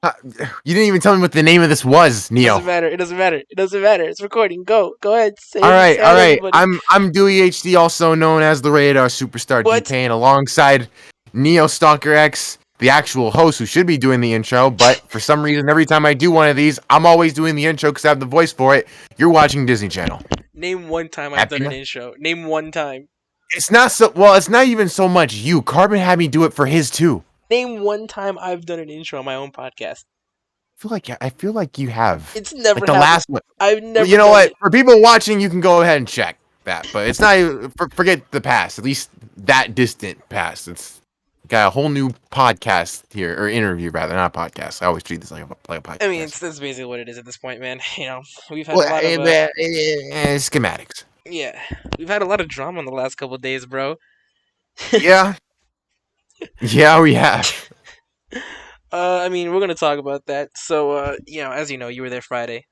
You didn't even tell me what the name of this was, It Neo. doesn't matter. It doesn't matter. It doesn't matter. It's recording. Go ahead. All right, Say all hi to right. everybody. I'm Dewey HD, also known as the Radar Superstar What? Dpain, alongside Neo Stalker X, the actual host who should be doing the intro. But for some reason, every time I do one of these, I'm always doing the intro because I have the voice for it. You're watching Disney Channel. Name one time I've Happy done an now? intro. Name one time. It's not so well. It's not even so much you. Carbon had me do it for his too. Name one time I've done an intro on my own podcast. I feel like you have. It's Like never the happened. last one. I've Well, never you know done what? it. For people watching, you can go ahead and check that. But it's not even, forget the past. At least that distant past. It's got a whole new podcast here, or interview rather, not a podcast. I always treat this like a I mean, podcast. that's basically what it is at this point, man. We've had a Well, lot of schematics. yeah, we've had a lot of drama in the last couple of days, bro. Yeah, yeah, we have. I mean, we're gonna talk about that. So, as you know, you were there Friday.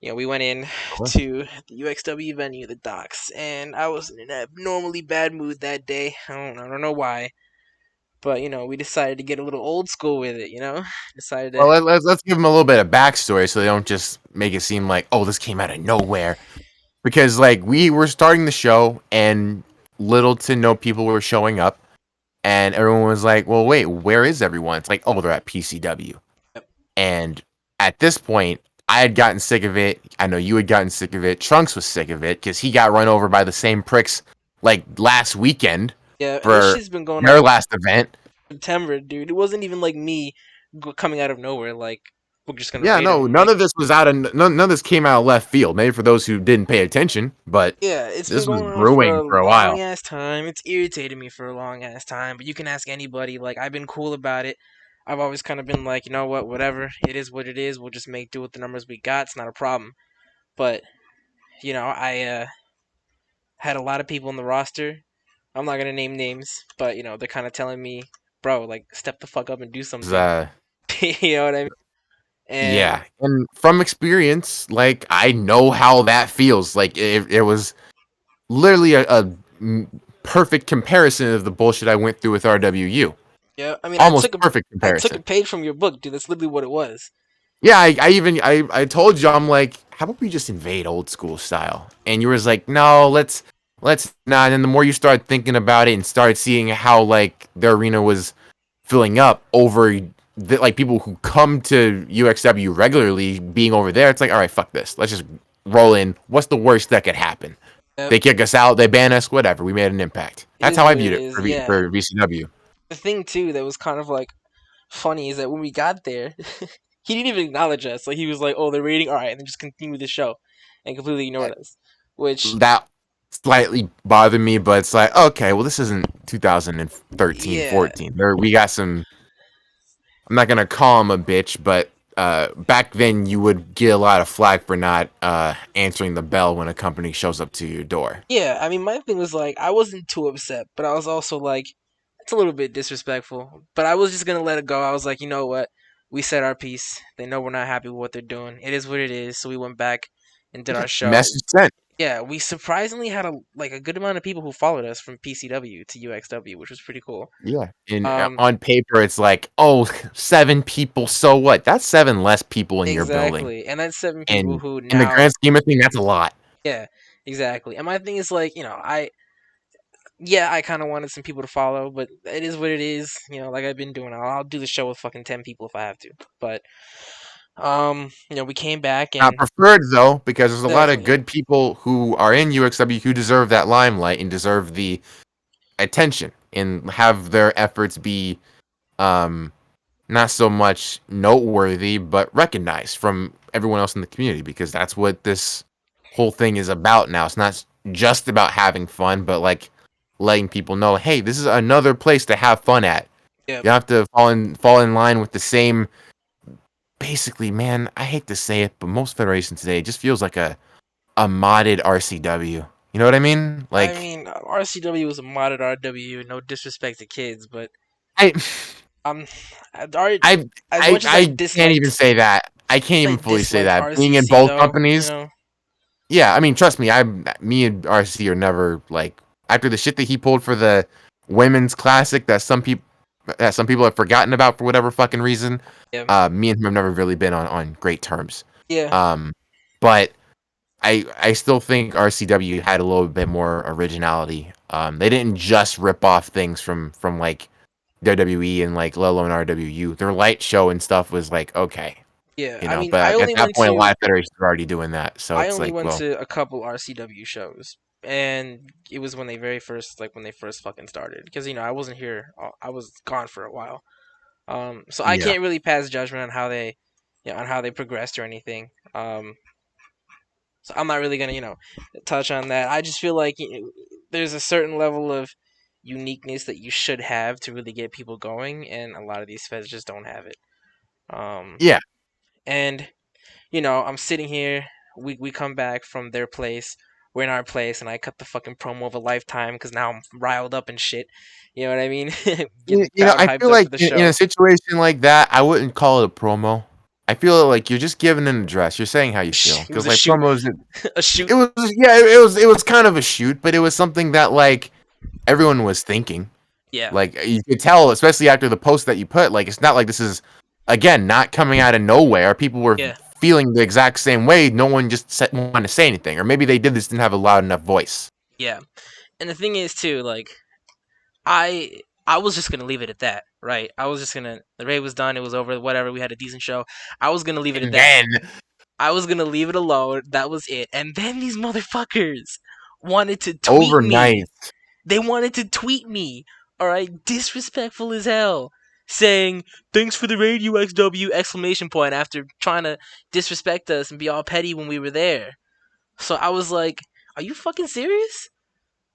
We went in Of course. to the UXW venue, the docks, and I was in an abnormally bad mood that day. I don't know why, but we decided to get a little old school with it. Decided Well, to. let's give them a little bit of backstory so they don't just make it seem like, oh, this came out of nowhere. Because like we were starting the show and little to no people were showing up, and everyone was like, well, wait, where is everyone? It's like, oh, they're at PCW. Yep. And at this point, I had gotten sick of it. I know you had gotten sick of it. Trunks was sick of it because he got run over by the same pricks like last weekend Yeah, this for shit's been going their on last event. September, dude. It wasn't even like me coming out of nowhere. Like we're just gonna Yeah, raid no, him. none Like of this was out of none of this came out of left field. Maybe for those who didn't pay attention, but yeah, it's been this was going on for brewing a for a long while. ass time. It's irritated me for a long ass time. But you can ask anybody. Like I've been cool about it. I've always kind of been like, you know what, whatever. It is what it is. We'll just make do with the numbers we got. It's not a problem. But I had a lot of people in the roster. I'm not gonna name names, but they're kind of telling me, bro, like step the fuck up and do something. Uh, You know what I mean? And Yeah, and from experience, like I know how that feels. Like it was literally a perfect comparison of the bullshit I went through with RWU. yeah, I mean, Almost perfect I took a comparison. page from your book, dude. That's literally what it was. Yeah, I told you I'm like, how about we just invade old school style? And you was like, no, let's not. And the more you start thinking about it and start seeing how like the arena was filling up over like people who come to UXW regularly being over there, it's like, all right, fuck this. Let's just roll in. What's the worst that could happen? Yep. They kick us out, they ban us, whatever. We made an impact. It That's is how I what it viewed it is. for Yeah. for VCW. The thing too that was kind of like funny is that when we got there, he didn't even acknowledge us. Like he was like, "Oh, they're raiding. All right," and then just continue the show and completely ignored us. Which That slightly bothered me, but it's like, okay, well, this isn't 2013, yeah, 14. We got some. I'm not gonna call him a bitch, but back then you would get a lot of flack for not answering the bell when a company shows up to your door. yeah. I mean, my thing was like I wasn't too upset, but I was also like it's a little bit disrespectful. But I was just gonna let it go. I was like, you know what? We said our piece. They know we're not happy with what they're doing. It is what it is. So we went back and did our show. Message sent. Yeah, we surprisingly had a good amount of people who followed us from PCW to UXW, which was pretty cool. Yeah. And Um, on paper, it's like, oh, 7 people. So what? That's 7 less people in your building. exactly, and that's 7 people And who in the now, grand scheme of things, that's a lot. yeah, exactly. And my thing is like, I kind of wanted some people to follow, but it is what it is. Like I've been doing, I'll do the show with fucking 10 people if I have to. But we came back Not and preferred though, because there's a lot of definitely, good people who are in UXW who deserve that limelight and deserve the attention and have their efforts be um not so much noteworthy but recognized from everyone else in the community, because that's what this whole thing is about now. It's not just about having fun, but like letting people know, hey, this is another place to have fun at. yeah, You have to fall in line with the same. Basically, man, I hate to say it, but most federations today just feels like a modded RCW. You know what I mean? I Like mean, RCW was a modded RW. No disrespect to kids, but I um, I, I as I much as I I can't even disliked, say that. I can't I even fully say disliked that. Being in RCC both though, companies, yeah, I mean, trust me, me and RC are never like, after the shit that he pulled for the women's classic that some people that some people have forgotten about for whatever fucking reason. Yeah, Me and him have never really been on great terms. yeah, Um, but I still think RCW had a little bit more originality. They didn't just rip off things from like WWE and like let alone RWU. Their light show and stuff was like okay, yeah. you I know. mean, But at that point, a lot of federations were already doing that, so I it's only like, went well, to a couple RCW shows, and it was when they very first when they first fucking started. Because I wasn't here. I was gone for a while. So I yeah, can't really pass judgment on how they, on how they progressed or anything. So I'm not really gonna touch on that. I just feel like there's a certain level of uniqueness that you should have to really get people going, and a lot of these feds just don't have it. Um, yeah. and I'm sitting here. We come back from their place. We're in our place, and I cut the fucking promo of a lifetime because now I'm riled up and shit. You know what I mean? Getting the crowd I hyped feel up like for the in a show. situation like that, I wouldn't call it a promo. I feel like you're just giving an address. You're saying how you feel It was because a like shoot, promos, a shoot. it was yeah, it was kind of a shoot, but it was something that like everyone was thinking. Yeah, Like you could tell, especially after the post that you put, like it's not like this is again not coming out of nowhere. People were yeah, feeling the exact same way. No one just wanted to say anything, or maybe they did this didn't have a loud enough voice. yeah. And the thing is too, like I was just gonna leave it at that, right? I was just gonna the raid was done, it was over, whatever. We had a decent show. I was gonna leave it at And that. then I was gonna leave it alone. That was it. And then these motherfuckers wanted to tweet me. overnight, They wanted to tweet me. All right, disrespectful as hell, saying thanks for the raid UXW exclamation point after trying to disrespect us and be all petty when we were there. So I was like, are you fucking serious?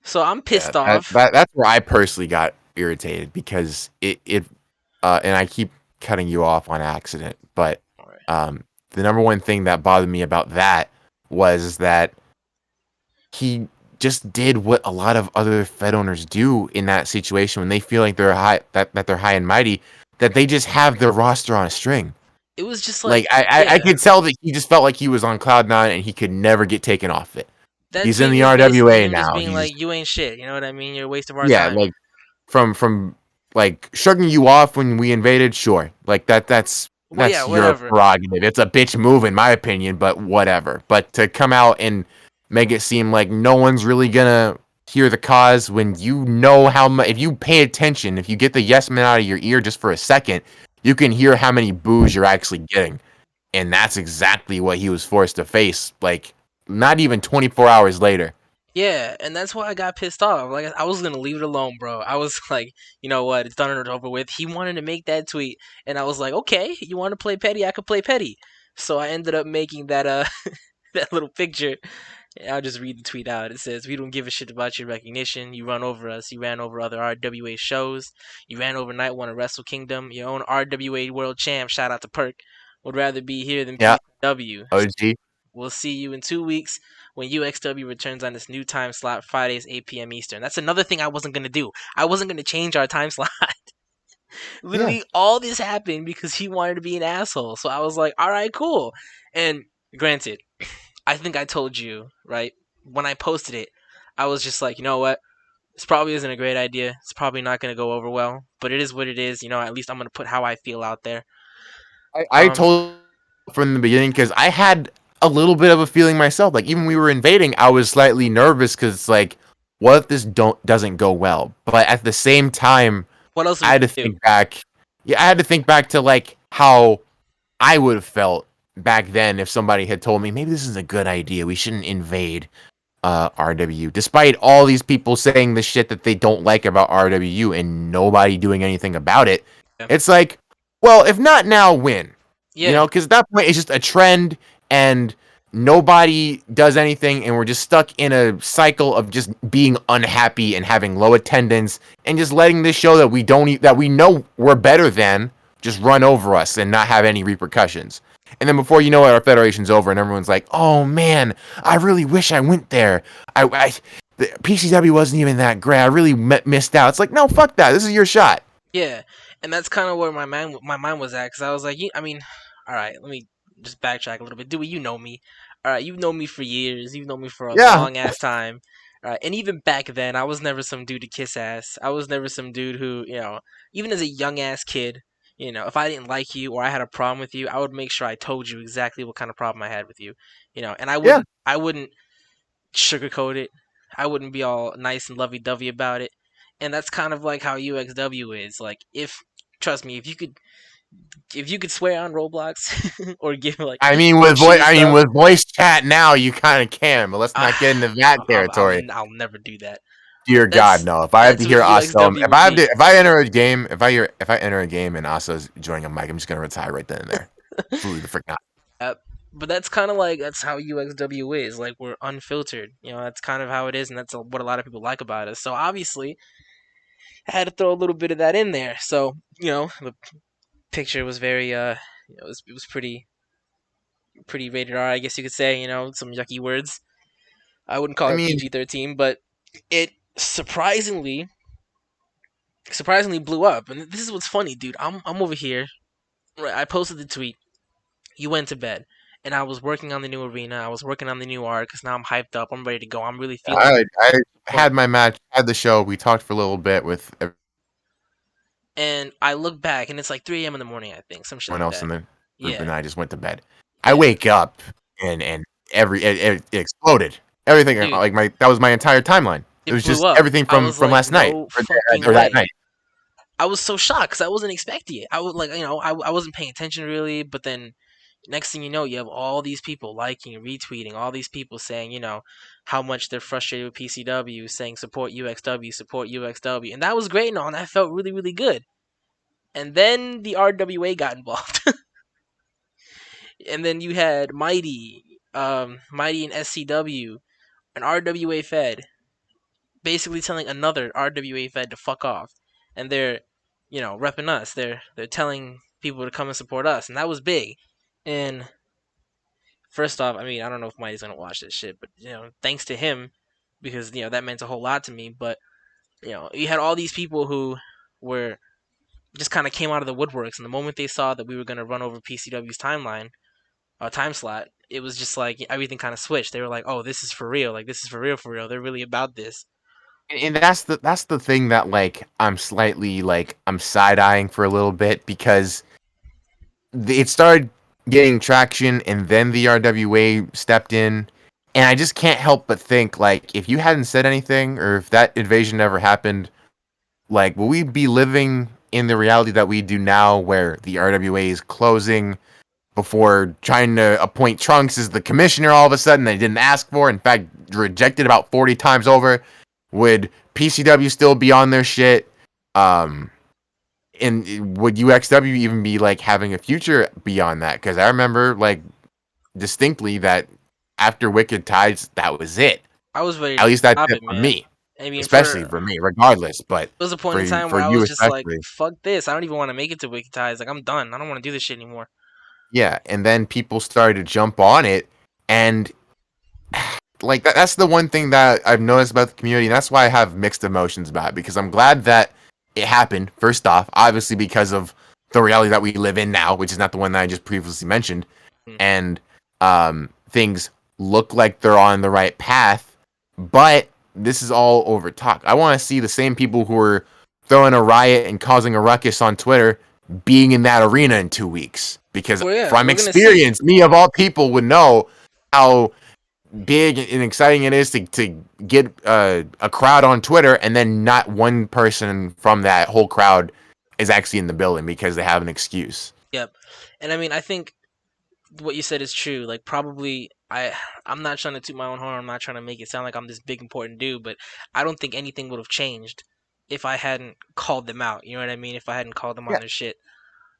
So I'm yeah, pissed off. that's where I personally got irritated because and I keep cutting you off on accident, but All right. um, the number one thing that bothered me about that was that he just did what a lot of other Fed owners do in that situation when they feel like they're that they're high and mighty, that they just have their roster on a string. It was just Like like, I yeah, could tell that he just felt like he was on cloud nine and he could never get taken off it. that He's in tweet the was basically RWA him just now. being He's like, you ain't shit. You know what I mean? You're a waste of our yeah, time. like from like shrugging you off when we invaded, sure. Like Well, yeah, that's your whatever. prerogative. It's a bitch move in my opinion, but whatever. But to come out and make it seem like no one's really gonna hear the cause when you know how much if you pay attention, if you get the yes man out of your ear just for a second, you can hear how many boos you're actually getting. And that's exactly what he was forced to face, like not even 24 hours later. Yeah, and that's why I got pissed off. Like I was gonna leave it alone, bro. I was like, you know what? It's done and over with. He wanted to make that tweet, and I was like, okay, you want to play petty? I could play petty. So I ended up making that that little picture. I'll just read the tweet out. It says, "We don't give a shit about your recognition. You run over us. You ran over other RWA shows. You ran over Night One of Wrestle Kingdom. Your own RWA World Champ. Shout out to Perk. Would rather be here than Yeah, PCW. OG. We'll see you in 2 weeks when UXW returns on this new time slot, Fridays 8 p.m. Eastern." That's another thing I wasn't gonna do. I wasn't gonna change our time slot. Yeah. Literally, all this happened because he wanted to be an asshole. So I was like, all right, cool. And granted, I think I told you, right? When I posted it, I was just like, you know what? This probably isn't a great idea. It's probably not going to go over well, but it is what it is. At least I'm going to put how I feel out there. I Um, told from the beginning because I had a little bit of a feeling myself. Like even when we were invading, I was slightly nervous because it's like, what if this don't doesn't go well? But at the same time, what else are I we had to going to do? think back. Yeah, I had to think back to like how I would have felt back then if somebody had told me maybe this is a good idea. We shouldn't invade RW, despite all these people saying the shit that they don't like about RWU and nobody doing anything about it. Yeah. It's like, well, if not now, when? You Yeah. know, because at that point it's just a trend and nobody does anything, and we're just stuck in a cycle of just being unhappy and having low attendance and just letting this show that we don't that we know we're better than just run over us and not have any repercussions. And then before you know it, our federation's over, and everyone's like, "Oh man, I really wish I went there. The PCW wasn't even that great. I really missed out." It's like, no, fuck that. This is your shot. Yeah. And that's kind of where my mind was at, because I was like, I mean, all right, let me just backtrack a little bit. Dewey, you know me. All right, you've known me for years. You've known me for a Yeah, long ass time. Right, and even back then, I was never some dude to kiss ass. I was never some dude who, even as a young ass kid, if I didn't like you or I had a problem with you, I would make sure I told you exactly what kind of problem I had with you, and Yeah, I wouldn't sugarcoat it. I wouldn't be all nice and lovey dovey about it. And that's kind of like how UXW is. Like, trust me, if you could swear on Roblox or give like I mean shitty stuff, with voice chat now you kind of can, but let's not get into that territory. I'll never do that. Dear God, That's no! If I have to that's what hear Aso, UXW would be. if I enter a game, if I enter a game and Aso's joining a mic, I'm just gonna retire right then and there. Absolutely the frick not. Uh, but that's kind of like that's how UXW is. Like we're unfiltered. That's kind of how it is, and that's what a lot of people like about us. So obviously, I had to throw a little bit of that in there. So the picture was very it was pretty rated R, I guess you could say. Some yucky words. I wouldn't call I it mean, PG-13, but it surprisingly blew up. And this is what's funny, dude. I'm over here. Right, I posted the tweet. You went to bed, and I was working on the new arena. I was working on the new art because now I'm hyped up. I'm ready to go. I'm really feeling it. I But had my match, had the show. We talked for a little bit with and I look back, and it's like 3 a.m. in the morning. I think some shit everyone like else that. in the group, Yeah, and I just went to bed. I yeah, wake up and it exploded. Everything dude, like my that was my entire timeline. It it was blew just up. everything I was from like, last night no fucking or that way. night. I was so shocked because I wasn't expecting it. I was like, I wasn't paying attention really, but then next thing you know, you have all these people liking, retweeting, all these people saying, how much they're frustrated with PCW, saying support UXW, and that was great and all, and that felt really, really good. And then the RWA got involved, and then you had Mighty and SCW, an RWA Fed, basically telling another RWA Fed to fuck off, and they're, repping us. They're telling people to come and support us, and that was big. And first off, I mean, I don't know if Mighty's gonna watch this shit, but thanks to him, because that meant a whole lot to me. But you had all these people who were just kind of came out of the woodworks, and the moment they saw that we were gonna run over PCW's time slot, it was just like everything kind of switched. They were like, "Oh, this is for real! Like this is for real, for real. They're really about this." And that's the thing that like I'm slightly like I'm side eyeing for a little bit because it started getting traction and then the RWA stepped in and I just can't help but think like if you hadn't said anything or if that invasion never happened, like will we be living in the reality that we do now where the RWA is closing before trying to appoint Trunks as the commissioner all of a sudden they didn't ask for, in fact rejected about 40 times over? Would PCW still be on their shit? Um, and would UXW even be like having a future beyond that? Because I remember like distinctly that after Wicked Tides, that was it. I was ready At to least that's stop it it, for man. me, I mean, especially for me, regardless. But there was a point in time for where I you was just like, especially, "Fuck this! I don't even want to make it to Wicked Ties. Like I'm done. I don't want to do this shit anymore." yeah. And then people started to jump on it, and like that's the one thing that I've noticed about the community, and that's why I have mixed emotions about it. Because I'm glad that it happened. First off, obviously because of the reality that we live in now, which is not the one that I just previously mentioned, Hmm. and things look like they're on the right path. But this is all over talk. I want to see the same people who are throwing a riot and causing a ruckus on Twitter being in that arena in 2 weeks. Because Well, yeah, from we're gonna see. experience, me of all people would know how big and exciting it is to get a crowd on Twitter and then not one person from that whole crowd is actually in the building because they have an excuse. Yep. And I mean, I think what you said is true. Like probably I'm not trying to toot my own horn. I'm not trying to make it sound like I'm this big important dude, but I don't think anything would have changed if I hadn't called them out. You know what I mean? If I hadn't called them on Yeah. their shit.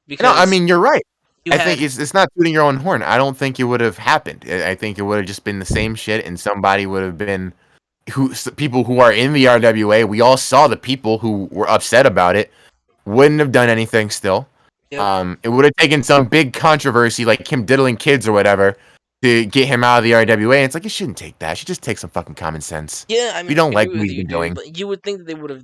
No, I Because mean you're right. you I think had it's not tooting your own horn. I don't think it would have happened. I think it would have just been the same shit, and somebody would have been people who are in the RWA. We all saw the people who were upset about it wouldn't have done anything still. yep. It would have taken some big controversy like him diddling kids or whatever to get him out of the RWA. And it's like, it shouldn't take that. It should just take some fucking common sense. Yeah, I If you mean, I don't like agree what with he's you, been dude. doing, But you would think that they would have,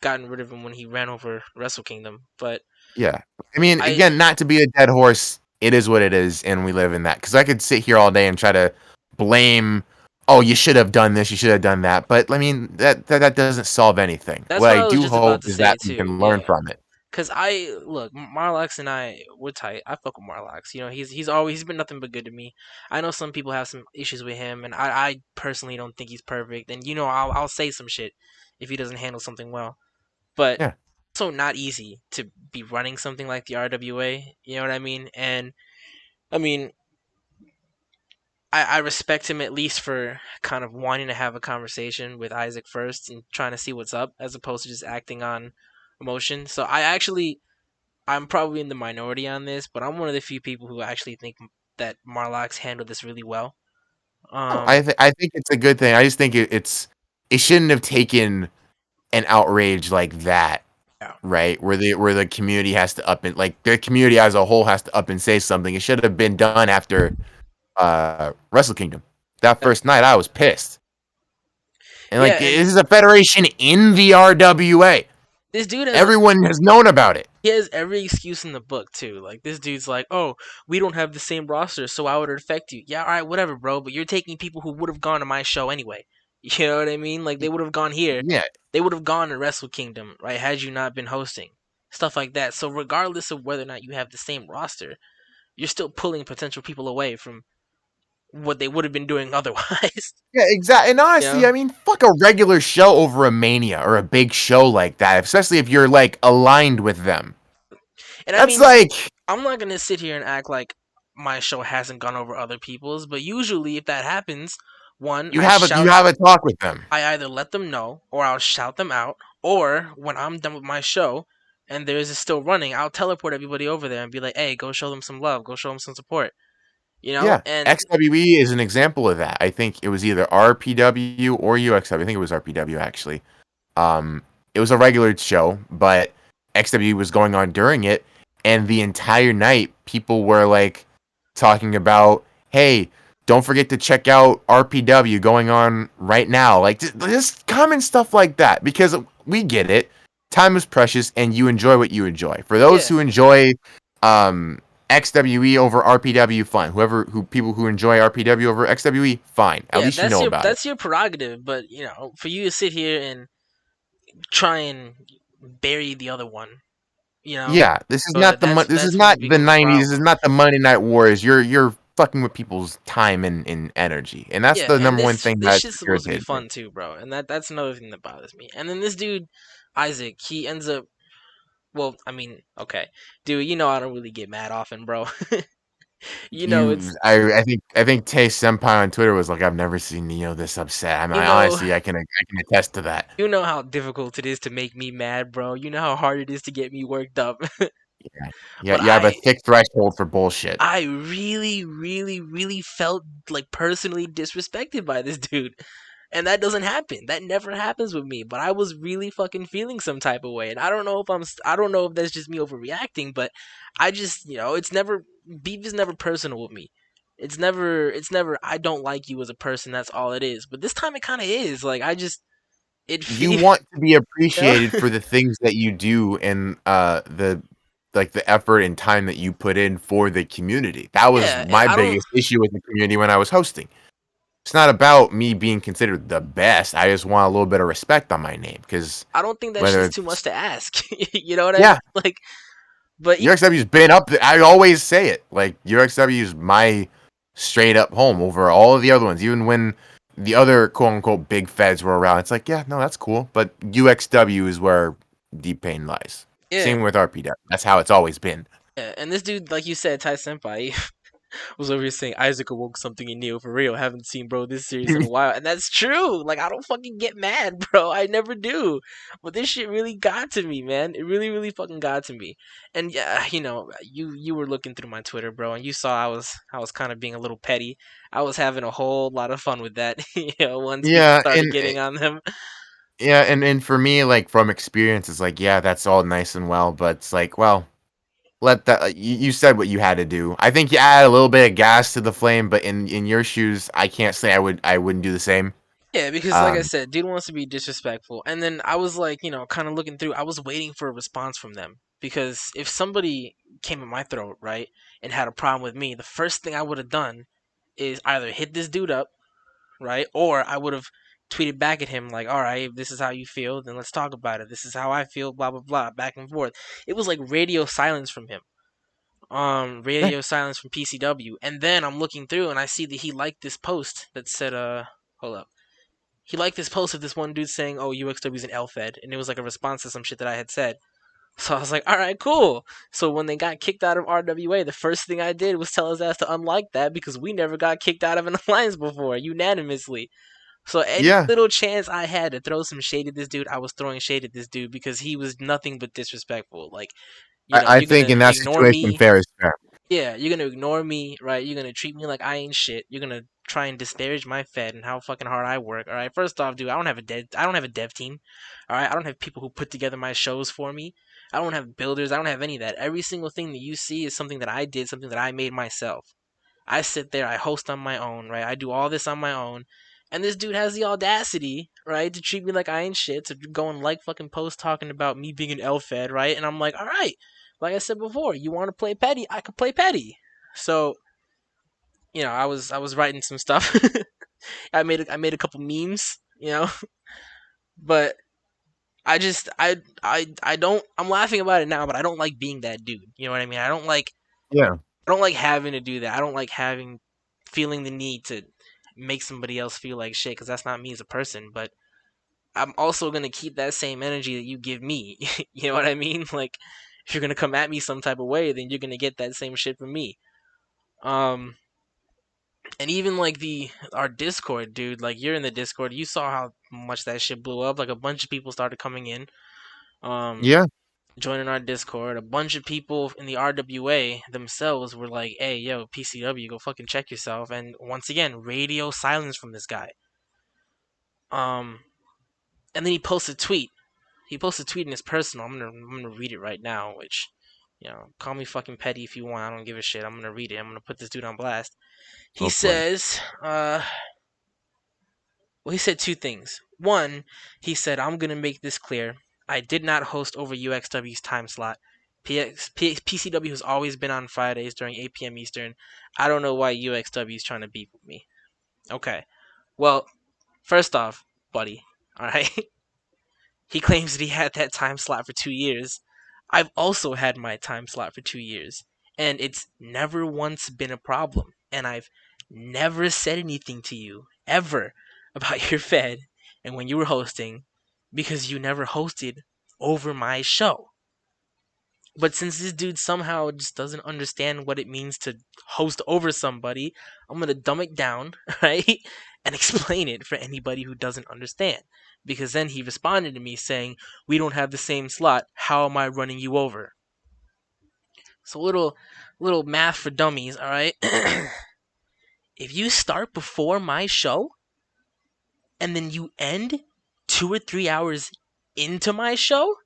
gotten rid of him when he ran over Wrestle Kingdom. But yeah. I mean, I, again, not to be a dead horse, it is what it is, and we live in that. Because I could sit here all day and try to blame oh, you should have done this, you should have done that. But I mean, that doesn't solve anything. That's What what I I was do just about hope to is that say we too. can learn Yeah. from it. Cause I look, Marlox and I we're tight. I fuck with Marlox. You know, he's been nothing but good to me. I know some people have some issues with him, and I personally don't think he's perfect. And you know, I'll say some shit if he doesn't handle something well. But Yeah. it's also not easy to be running something like the RWA. You know what I mean? And I mean, I respect him at least for kind of wanting to have a conversation with Isaac first and trying to see what's up, as opposed to just acting on emotion. So I'm probably in the minority on this, but I'm one of the few people who actually think that Marlox handled this really well. No, Um, I think it's a good thing. I just think it shouldn't have taken an outrage like that, yeah, right? Where the community has to up and like the community as a whole has to up and say something. It should have been done after Wrestle Kingdom. That yeah, first night, I was pissed. And yeah. like, this And is a federation in the RWA. this dude has Everyone has known about it. he has every excuse in the book too. Like this dude's like, oh, we don't have the same roster, so how would it affect you? Yeah, all right, whatever, bro. But you're taking people who would have gone to my show anyway. You know what I mean? Like they would have gone here. Yeah, They would have gone to Wrestle Kingdom, right? Had you not been hosting stuff like that. So regardless of whether or not you have the same roster, you're still pulling potential people away from what they would have been doing otherwise. yeah, exactly. And You honestly, know? I mean, fuck a regular show over a Mania or a big show like that, especially if you're like aligned with them. And I That's mean, like I'm not gonna sit here and act like my show hasn't gone over other people's, but usually if that happens, one, you have a talk with them. I either let them know or I'll shout them out, or when I'm done with my show and theirs is still running, I'll teleport everybody over there and be like, hey, go show them some love, go show them some support. You know? Yeah, And XWE is an example of that. I think it was either RPW or UXW. I think it was RPW actually. Um, it was a regular show, but XW was going on during it, and the entire night people were like talking about, "Hey, don't forget to check out RPW going on right now." Like just common stuff like that because we get it. Time is precious, and you enjoy what you enjoy. For those yeah, who enjoy um, XWE over RPW, fine. Who people who enjoy RPW over XWE, fine. At yeah, least you know about it. that's your prerogative, but you know, for you to sit here and try and bury the other one, you know, Yeah, this is but not this is that's when not it the becomes a 90s. This is problem. not the Monday Night Wars. You're fucking with people's time and energy, and that's Yeah, the and number one thing this that shit's supposed to be irritated me. fun too, bro. And that's another thing that bothers me. And then this dude, Isaac, he ends up. Well, I mean, okay, dude, you know I don't really get mad often, bro. You know it's I think Tay Senpai on Twitter was like, I've never seen Neo this upset. I mean, you know I can attest to that. you know how difficult it is to make me mad, bro. You know how hard it is to get me worked up. Yeah, yeah, But you have a thick threshold for bullshit. I really, really, really felt like personally disrespected by this dude. And that doesn't happen. That never happens with me. But I was really fucking feeling some type of way. And I don't know if that's just me overreacting, but I just, you know, it's never, beef is never personal with me. It's never, I don't like you as a person. That's all it is. But this time it kind of is. Like, I just, it You feels, want to be you know? appreciated for the things that you do and the like the effort and time that you put in for the community. That was Yeah. And my biggest issue with the community when I was hosting. It's not about me being considered the best. I just want a little bit of respect on my name because I don't think that whether shit's too it's much to ask. You know what I mean? yeah, Like, but UXW's been up. I always say it. Like UXW is my straight up home over all of the other ones. Even when the other quote unquote big feds were around, it's like, yeah, no, that's cool. But UXW is where Dpain lies. yeah. Same with RPW. That's how it's always been. Yeah, and this dude, like you said, Tai Senpai, was over here saying Isaac awoke something in Neo for real. Haven't seen bro this series in a while, and that's true. Like I don't fucking get mad, bro. I never do. But this shit really got to me, man. It really, really fucking got to me. And yeah, you know, you were looking through my Twitter, bro, and you saw I was kind of being a little petty. I was having a whole lot of fun with that. You know, once people Yeah, started and getting on them. and for me, like from experience, it's like, yeah, that's all nice and well, but it's like, well, let that you said what you had to do. I think you add a little bit of gas to the flame, but in your shoes, I can't say I wouldn't do the same. Yeah, because like I Um, said, dude wants to be disrespectful. And then I was like, you know, kind of looking through, I was waiting for a response from them. Because if somebody came at my throat, right, and had a problem with me, the first thing I would have done is either hit this dude up, right? Or I would have tweeted back at him like, all right, if this is how you feel, then let's talk about it. This is how I feel, blah blah blah, back and forth. It was like radio silence from him. Yeah, Radio silence from PCW. And then I'm looking through and I see that he liked this post that said, hold up. He liked this post of this one dude saying, "Oh, UXW's an L-Fed," and it was like a response to some shit that I had said. So I was like, all right, cool. So when they got kicked out of RWA, the first thing I did was tell his ass to unlike that because we never got kicked out of an alliance before, unanimously. So any yeah. little chance I had to throw some shade at this dude, I was throwing shade at this dude because he was nothing but disrespectful. Like, I you're think gonna in that ignore situation, me. fair is fair. Yeah, you're gonna ignore me, right? You're gonna treat me like I ain't shit. You're gonna try and disparage my Fed and how fucking hard I work. All right. First off, dude, I don't have a dev team. All right. I don't have people who put together my shows for me. I don't have builders. I don't have any of that. Every single thing that you see is something that I did, something that I made myself. I sit there, I host on my own, right? I do all this on my own. And this dude has the audacity, right, to treat me like I ain't shit, to go and like fucking posts talking about me being an L-Fed, right? And I'm like, all right, like I said before, you want to play petty? I could play petty. So, I was writing some stuff. I made a couple memes, but I don't I'm laughing about it now, but I don't like being that dude. You know what I mean? Yeah, I don't like having to do that. I don't like feeling the need to make somebody else feel like shit because that's not me as a person. But I'm also gonna keep that same energy that you give me. You know what I mean? Like, if you're gonna come at me some type of way, then you're gonna get that same shit from me. Um, and even like the our Discord, dude. Like, you're in the Discord. You saw how much that shit blew up. Like, a bunch of people started coming in. Um, yeah, joining our Discord. A bunch of people in the RWA themselves were like, "Hey, yo, PCW, go fucking check yourself." And once again, radio silence from this guy. Um, and then he posted a tweet. He posted a tweet in his personal. I'm gonna read it right now. Which, call me fucking petty if you want. I don't give a shit. I'm gonna read it. I'm gonna put this dude on blast. He hopefully. says, well, he said two things. One, he said, I'm going to make this clear. I did not host over UXW's time slot. PCW has always been on Fridays during 8 p.m. Eastern. I don't know why UXW is trying to beef with me. Okay. Well, first off, buddy, alright? He claims that he had that time slot for 2 years. I've also had my time slot for 2 years, and it's never once been a problem. And I've never said anything to you, ever, about your Fed and when you were hosting, because you never hosted over my show. But since this dude somehow just doesn't understand what it means to host over somebody, I'm gonna dumb it down, right? And explain it for anybody who doesn't understand. Because then he responded to me saying, "We don't have the same slot. How am I running you over?" So little math for dummies, all right? If you start before my show and then you end 2 or 3 hours into my show,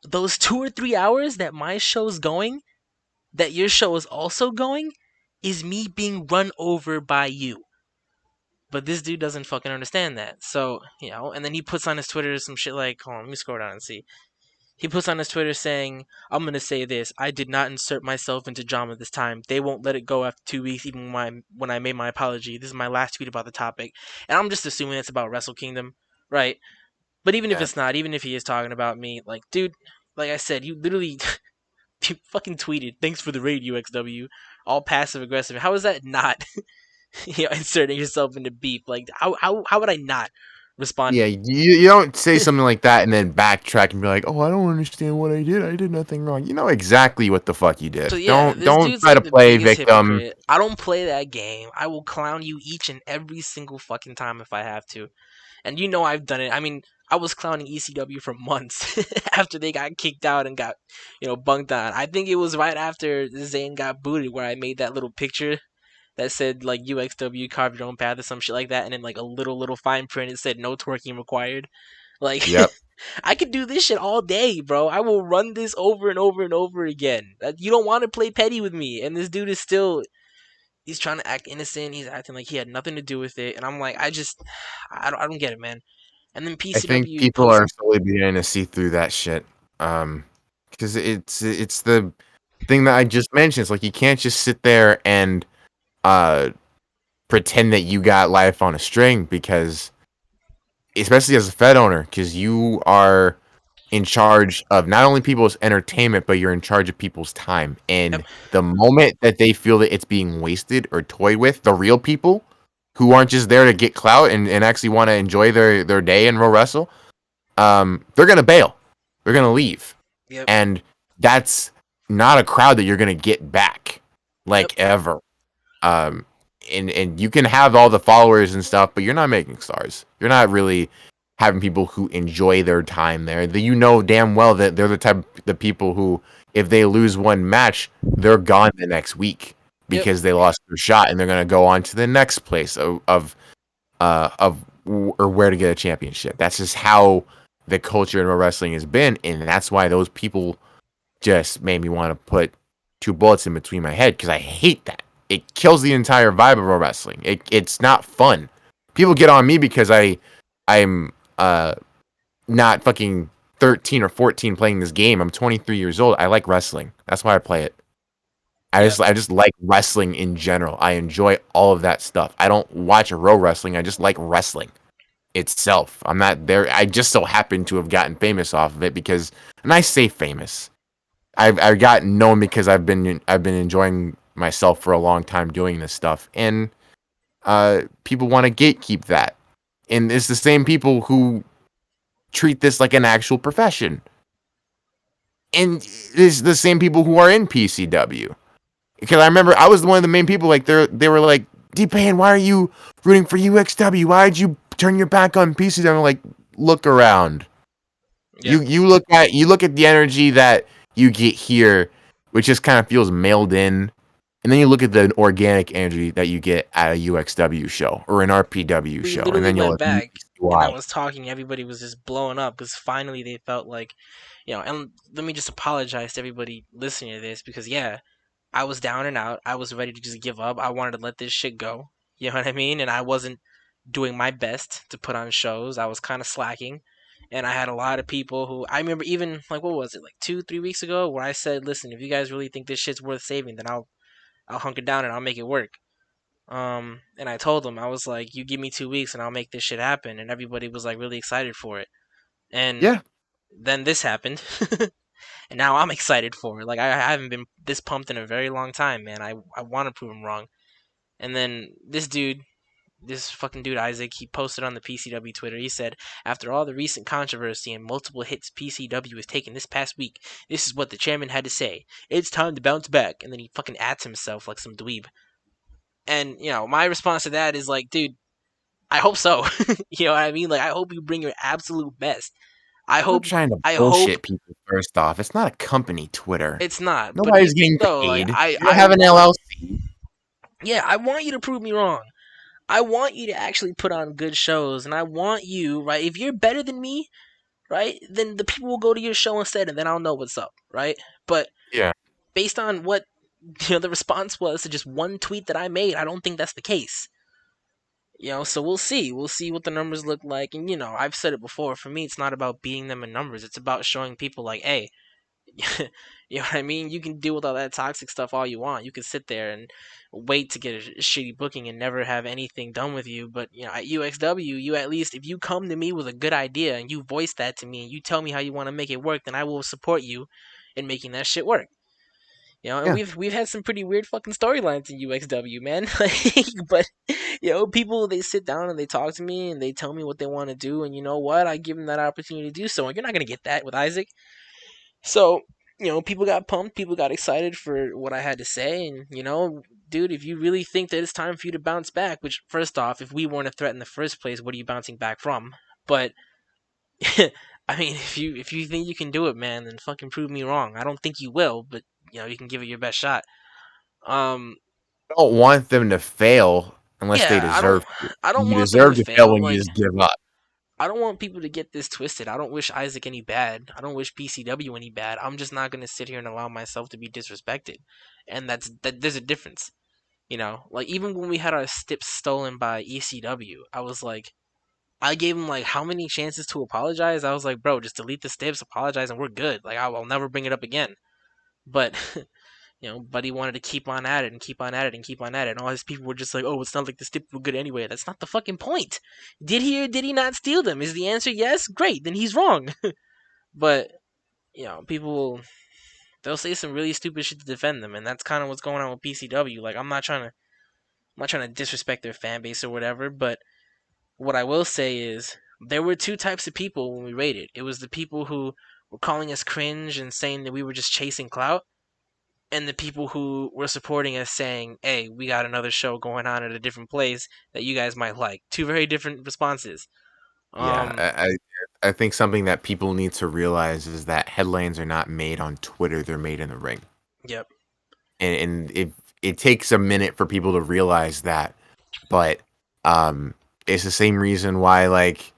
those 2 or 3 hours that my show's going, that your show is also going, is me being run over by you. But this dude doesn't fucking understand that. So, and then he puts on his Twitter some shit like, hold on, let me scroll down and see. He puts on his Twitter saying, I'm gonna say this, I did not insert myself into drama this time. They won't let it go after 2 weeks, even when I made my apology. This is my last tweet about the topic. And I'm just assuming it's about Wrestle Kingdom, right? But even if Yeah, it's not, even if he is talking about me, like, dude, like I said, you literally you fucking tweeted, "Thanks for the raid, UXW," all passive aggressive. How is that not, inserting yourself into beef? Like, how would I not respond yeah. to You don't say you? something like that and then backtrack and be like, "Oh, I don't understand what I did. I did nothing wrong." You know exactly what the fuck you So did. yeah, Don't this don't dude's try to like the play biggest victim. hypocrite. I don't play that game. I will clown you each and every single fucking time if I have to. And I've done it. I mean, I was clowning ECW for months after they got kicked out and got, bunked on. I think it was right after Zayn got booted where I made that little picture that said like UXW carve your own path or some shit like that, and then like a little fine print it said no twerking required. Like, Yep. I could do this shit all day, bro. I will run this over and over and over again. You don't want to play petty with me, and this dude is still. He's trying to act innocent. He's acting like he had nothing to do with it, and I'm like, I don't get it, man. And then I think PCW people posts. are slowly beginning to see through that shit. Because it's the thing that I just mentioned. It's like you can't just sit there and uh pretend that you got life on a string because, especially as a Fed owner, because you are in charge of not only people's entertainment, but you're in charge of people's time. And Yep. the moment that they feel that it's being wasted or toyed with, the real people who aren't just there to get clout and actually want to enjoy their day and wrestle, they're gonna bail. They're gonna leave. Yep. And that's not a crowd that you're gonna get back, Yep. like ever. Um, and you can have all the followers and stuff, but you're not making stars. You're not really having people who enjoy their time there. That you know damn well that they're the people who, if they lose one match, they're gone the next week Yep. because they lost their shot, and they're gonna go on to the next place or where to get a championship. That's just how the culture in wrestling has been, and that's why those people just made me want to put two bullets in between my head because I hate that. It kills the entire vibe of wrestling. It's not fun. People get on me because I'm not fucking 13 or 14 playing this game. I'm 23 years old. I like wrestling. That's why I play it. Yep. I just like wrestling in general. I enjoy all of that stuff. I don't watch a row wrestling. I just like wrestling itself. I'm not there. I just so happen to have gotten famous off of it because, and I say famous. I've gotten known because I've been enjoying myself for a long time doing this stuff, and people want to gatekeep that, and it's the same people who treat this like an actual profession, and it's the same people who are in PCW. Because I remember I was one of the main people. Like they were like, Dpain, why are you rooting for UXW? Why did you turn your back on PCW? I'm like, look around. Yep. You look at the energy that you get here, which just kind of feels mailed in, and then you look at the organic energy that you get at a UXW show or an RPW We show, and literally then you'll went immediately back, see and I why. was talking. Everybody was just blowing up because finally they felt like, And let me just apologize to everybody listening to this because yeah, I was down and out. I was ready to just give up. I wanted to let this shit go. You know what I mean? And I wasn't doing my best to put on shows. I was kind of slacking. And I had a lot of people who I remember even like what was it like 2 3 weeks ago where I said, listen, if you guys really think this shit's worth saving, then I'll hunker down and I'll make it work. And I told them I was like, you give me 2 weeks and I'll make this shit happen. And everybody was like really excited for it. And Yeah, then this happened, and now I'm excited for it. Like I haven't been this pumped in a very long time, man. I want to prove him wrong. And then this fucking dude Isaac, he posted on the PCW Twitter. He said, after all the recent controversy and multiple hits PCW has taken this past week, this is what the chairman had to say. It's time to bounce back. And then he fucking adds himself like some dweeb. And my response to that is like, dude, I hope so. You know what I mean? Like, I hope you bring your absolute best. I I'm not hope. trying to I hope bullshit people. First off, it's not a company Twitter. it's not. But Nobody's getting no, like paid. I You don't I have an want. LLC. Yeah, I want you to prove me wrong. I want you to actually put on good shows, and I want you, right? If you're better than me, right, then the people will go to your show instead, and then I'll know what's up, right? But Yeah. based on what the response was to just one tweet that I made, I don't think that's the case. So we'll see. We'll see what the numbers look like, and I've said it before. For me, it's not about beating them in numbers. It's about showing people like, hey, you know what I mean? You can deal with all that toxic stuff all you want. You can sit there and wait to get a shitty booking and never have anything done with you. But at UXW, you at least if you come to me with a good idea and you voice that to me and you tell me how you want to make it work, then I will support you in making that shit work. And Yeah. we've had some pretty weird fucking storylines in UXW, man. But people they sit down and they talk to me and they tell me what they want to do, and you know what? I give them that opportunity to do so. And you're not gonna get that with Isaac. So, people got pumped, people got excited for what I had to say, and dude, if you really think that it's time for you to bounce back, which first off, if we weren't a threat in the first place, what are you bouncing back from? But I mean, if you think you can do it, man, then fucking prove me wrong. I don't think you will, but you can give it your best shot. Um, I don't want them to fail unless they yeah, I don't, deserve to. I don't You want them to deserve to fail fail. when you Like, just give up. I don't want people to get this twisted. I don't wish Isaac any bad. I don't wish PCW any bad. I'm just not gonna sit here and allow myself to be disrespected, and that. There's a difference, Like even when we had our stips stolen by ECW, I was like, I gave him like how many chances to apologize? I was like, bro, just delete the stips, apologize, and we're good. Like I'll never bring it up again. But Buddy wanted to keep on at it and keep on at it and keep on at it, and all his people were just like, "Oh, it's not like the stipends were good anyway." That's not the fucking point. Did he or did he not steal them? Is the answer yes? Great, then he's wrong. But people they'll say some really stupid shit to defend them, and that's kind of what's going on with PCW. Like, I'm not trying to disrespect their fan base or whatever, but what I will say is there were two types of people when we rated. It was the people who were calling us cringe and saying that we were just chasing clout, and the people who were supporting us saying, "Hey, we got another show going on at a different place that you guys might like." Two very different responses. Yeah, Um, I think something that people need to realize is that headlines are not made on Twitter; they're made in the ring, yep. and it takes a minute for people to realize that. But it's the same reason why like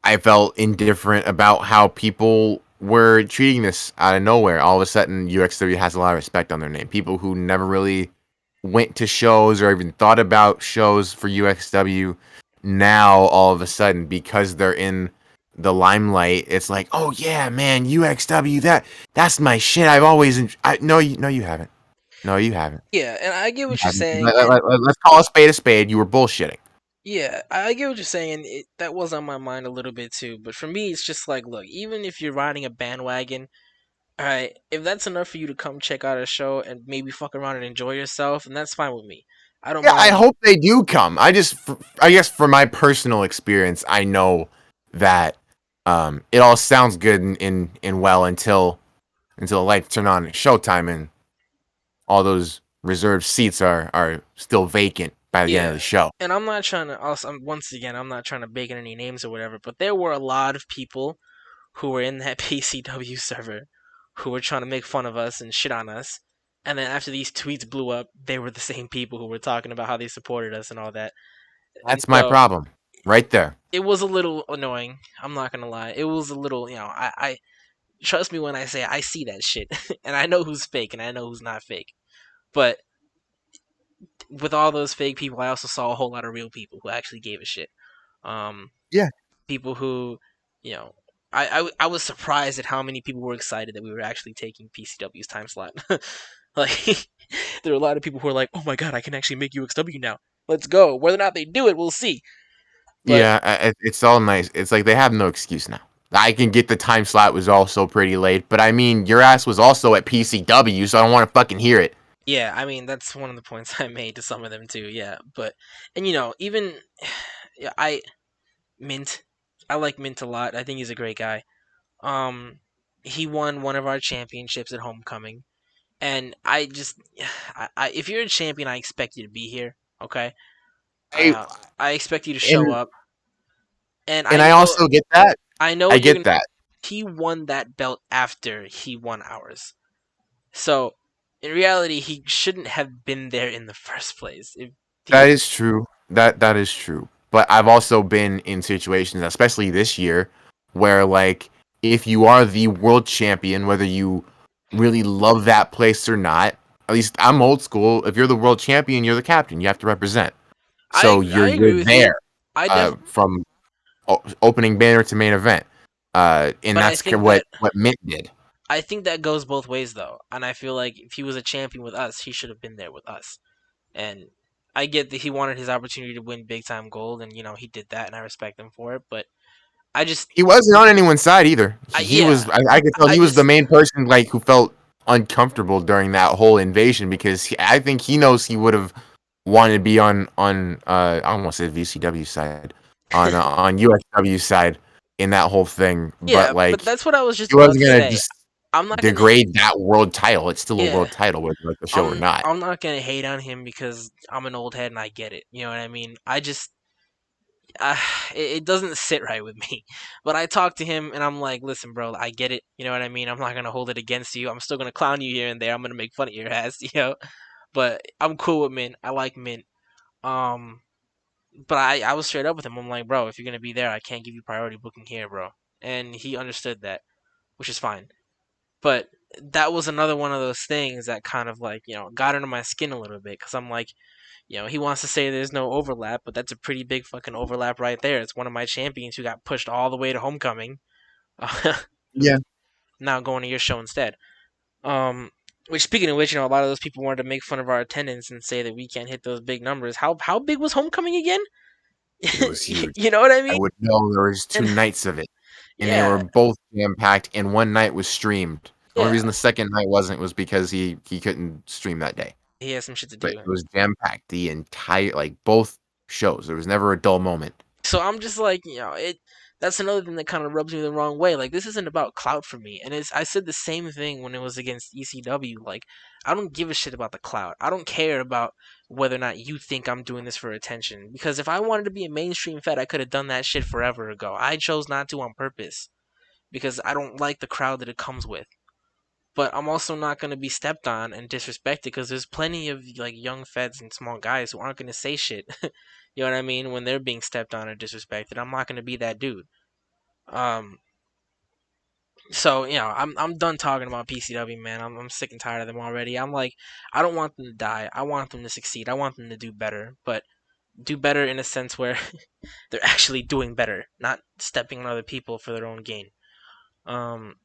I felt indifferent about how people were treating this out of nowhere. All of a sudden, UXW has a lot of respect on their name. People who never really went to shows or even thought about shows for UXW now all of a sudden because they're in the limelight, it's like, oh yeah, man, UXW, that's my shit. I've always no, you haven't. No, you haven't. Yeah, and I get You what you're haven't. saying, and Let's call a spade a spade. You were bullshitting. yeah, I get what you're saying. That was on my mind a little bit too, but for me, it's just like, look, even if you're riding a bandwagon, all right, if that's enough for you to come check out a show and maybe fuck around and enjoy yourself, and that's fine with me. I don't Yeah, I mind. hope they do come. I guess for my personal experience, I know that it all sounds good and well until the lights turn on at showtime and all those reserved seats are still vacant by the end of Yeah, the show. and I'm not trying to. Also, once again, I'm not trying to bake in any names or whatever, but there were a lot of people who were in that PCW server who were trying to make fun of us and shit on us. And then after these tweets blew up, they were the same people who were talking about how they supported us and all that. And That's my so problem, right there. it was a little annoying. I'm not gonna lie. It was a little, I trust me when I say I see that shit, and I know who's fake and I know who's not fake. But with all those fake people, I also saw a whole lot of real people who actually gave a shit. Um, Yeah, People who, you know, I was surprised at how many people were excited that we were actually taking PCW's time slot. Like, there are a lot of people who are like, "Oh my god, I can actually make UXW now. Let's go." Whether or not they do it, we'll see. But yeah, it's all nice. It's like they have no excuse now. I can get the time slot was also pretty late, but I mean, your ass was also at PCW, so I don't want to fucking hear it. yeah, I mean that's one of the points I made to some of them too. Yeah, but and even yeah, Mint, I like Mint a lot. I think he's a great guy. Um, he won one of our championships at Homecoming. And I just, if you're a champion, I expect you to be here. Okay, I uh, I expect you to show and up. And and I I know, also get that. I know I you're get gonna. that. He won that belt after he won ours. So, in reality, he shouldn't have been there in the first place. If That he, is true. That is true. But I've also been in situations, especially this year, where like if you are the world champion, whether you really love that place or not, at least I'm old school. If you're the world champion, you're the captain. You have to represent. So I you're agree with you. there I def, from opening banner to main event, and but that's what Mint did. I think that goes both ways though, and I feel like if he was a champion with us, he should have been there with us. And I get that he wanted his opportunity to win big time gold, and he did that, and I respect him for it. But I just, He wasn't on anyone's side either. He was. yeah, I could tell I he was the just, main person like who felt uncomfortable during that whole invasion because I think he knows he would have wanted to be on I almost said VCW side on UXW side in that whole thing, but yeah, but like that's what I was just he about wasn't to gonna say. just I'm not gonna, degrade that world title. It's still a yeah, world title whether you like the show or not. I'm not gonna hate on him because I'm an old head and I get it. You know what I mean? I just, uh, it doesn't sit right with me. But I talk to him and I'm like, listen, bro, I get it. You know what I mean? I'm not gonna hold it against you. I'm still gonna clown you here and there. I'm gonna make fun of your ass, But I'm cool with Mint. I like Mint. Um, but I was straight up with him. I'm like, bro, if you're gonna be there, I can't give you priority booking here, bro. And he understood that, which is fine. But that was another one of those things that kind of like got under my skin a little bit because I'm like, he wants to say there's no overlap, but that's a pretty big fucking overlap right there. It's one of my champions who got pushed all the way to Homecoming, Yeah. now going to your show instead. Um, Which, speaking of which, a lot of those people wanted to make fun of our attendance and say that we can't hit those big numbers. How big was homecoming again? It was huge. You know what I I mean? would know there was 2 And nights of it, and they were yeah, both jam-packed, and one night was streamed. The only yeah, reason the second night wasn't was because he couldn't stream that day, he has some shit to but do. it was jam-packed the entire like, both shows. There was never a dull moment. So I'm just like, it. That's another thing that kind of rubs me the wrong way. Like, this isn't about clout for me, and I said the same thing when it was against ECW. Like, I don't give a shit about the clout. I don't care about whether or not you think I'm doing this for attention. Because if I wanted to be a mainstream Fed, I could have done that shit forever ago. I chose not to on purpose because I don't like the crowd that it comes with. But I'm also not going to be stepped on and disrespected because there's plenty of like young feds and small guys who aren't going to say shit. You know what I mean? When they're being stepped on or disrespected, I'm not going to be that dude. Um, so I'm done talking about PCW, man. I'm sick and tired of them already. I'm like, I don't want them to die. I want them to succeed. I want them to do better, but do better in a sense where they're actually doing better, not stepping on other people for their own gain. Um,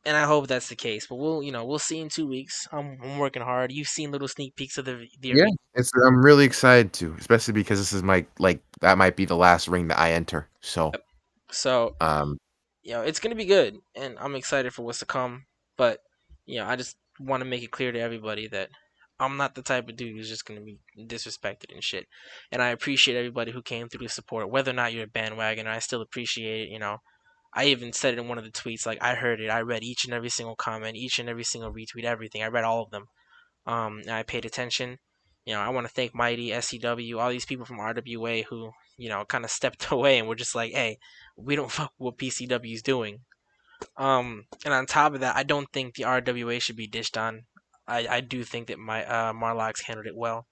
and I hope that's the case. But we'll see in 2 weeks. I'm working hard. You've seen little sneak peeks of the Yeah, arena. I'm really excited to, especially because this is my like, that might be the last ring that I enter, so, So um it's gonna be good, and I'm excited for what's to come. But I just want to make it clear to everybody that I'm not the type of dude who's just gonna be disrespected and shit. And I appreciate everybody who came through to support, whether or not you're a bandwagoner. I still appreciate it. I even said it in one of the tweets, like I heard it. I read each and every single comment, each and every single retweet, everything. I read all of them. And I paid attention. I want to thank Mighty, SCW, all these people from RWA who, kind of stepped away and were just like, hey, we don't fuck with what PCW is doing. And on top of that, I don't think the RWA should be dished on. I do think that my Marlocks handled it well.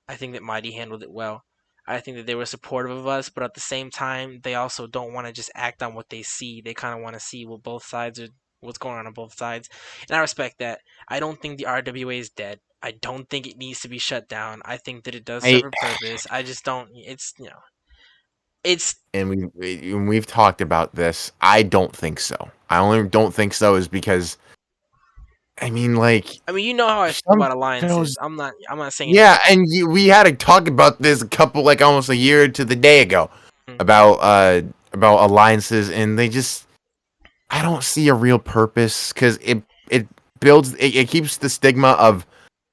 I think that Mighty handled it well. I think that they were supportive of us, but at the same time, they also don't want to just act on what they see. They kind of want to see what both sides are, what's going on both sides, and I respect that. I don't think the RWA is dead. I don't think it needs to be shut down. I think that it does I serve a purpose. I just don't. It's. and we've talked about this. I don't think so. I only don't think so is because, I mean, like, I mean, you know how I feel some about alliances. shows. I'm not. I'm not saying anything. Yeah, and we had to talk about this a couple, like, almost a year to the day ago, Mm, about alliances, and they just, I don't see a real purpose because it builds, it keeps the stigma of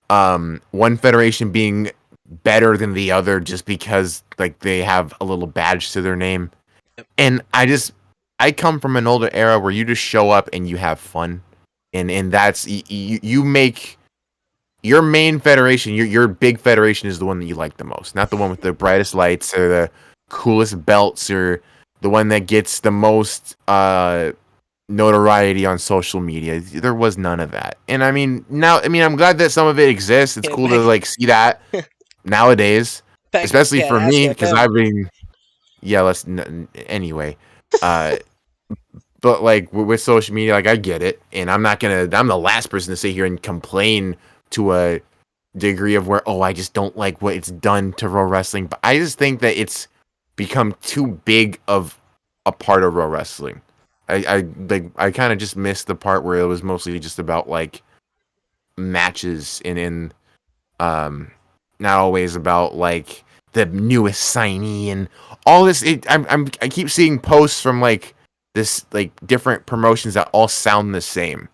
one federation being better than the other just because, like, they have a little badge to their name. yep. And I come from an older era where you just show up and you have fun, and that's you make your main federation, your big federation is the one that you like the most, not the one with the brightest lights or the coolest belts or the one that gets the most notoriety on social media. There was none of that. And I mean, now, I mean, I'm glad that some of it exists. It's Yeah, cool to like see that nowadays, back in the especially day, for ask me because FM. I've been, yeah, anyway. Uh but like with social media, like, I get it, and I'm the last person to sit here and complain to a degree of where, oh, I just don't like what it's done to pro wrestling. But I just think that it's become too big of a part of pro wrestling. I kind of just missed the part where it was mostly just about like matches and in um not always about like the newest signee and all this. I keep seeing posts from like this like different promotions that all sound the same,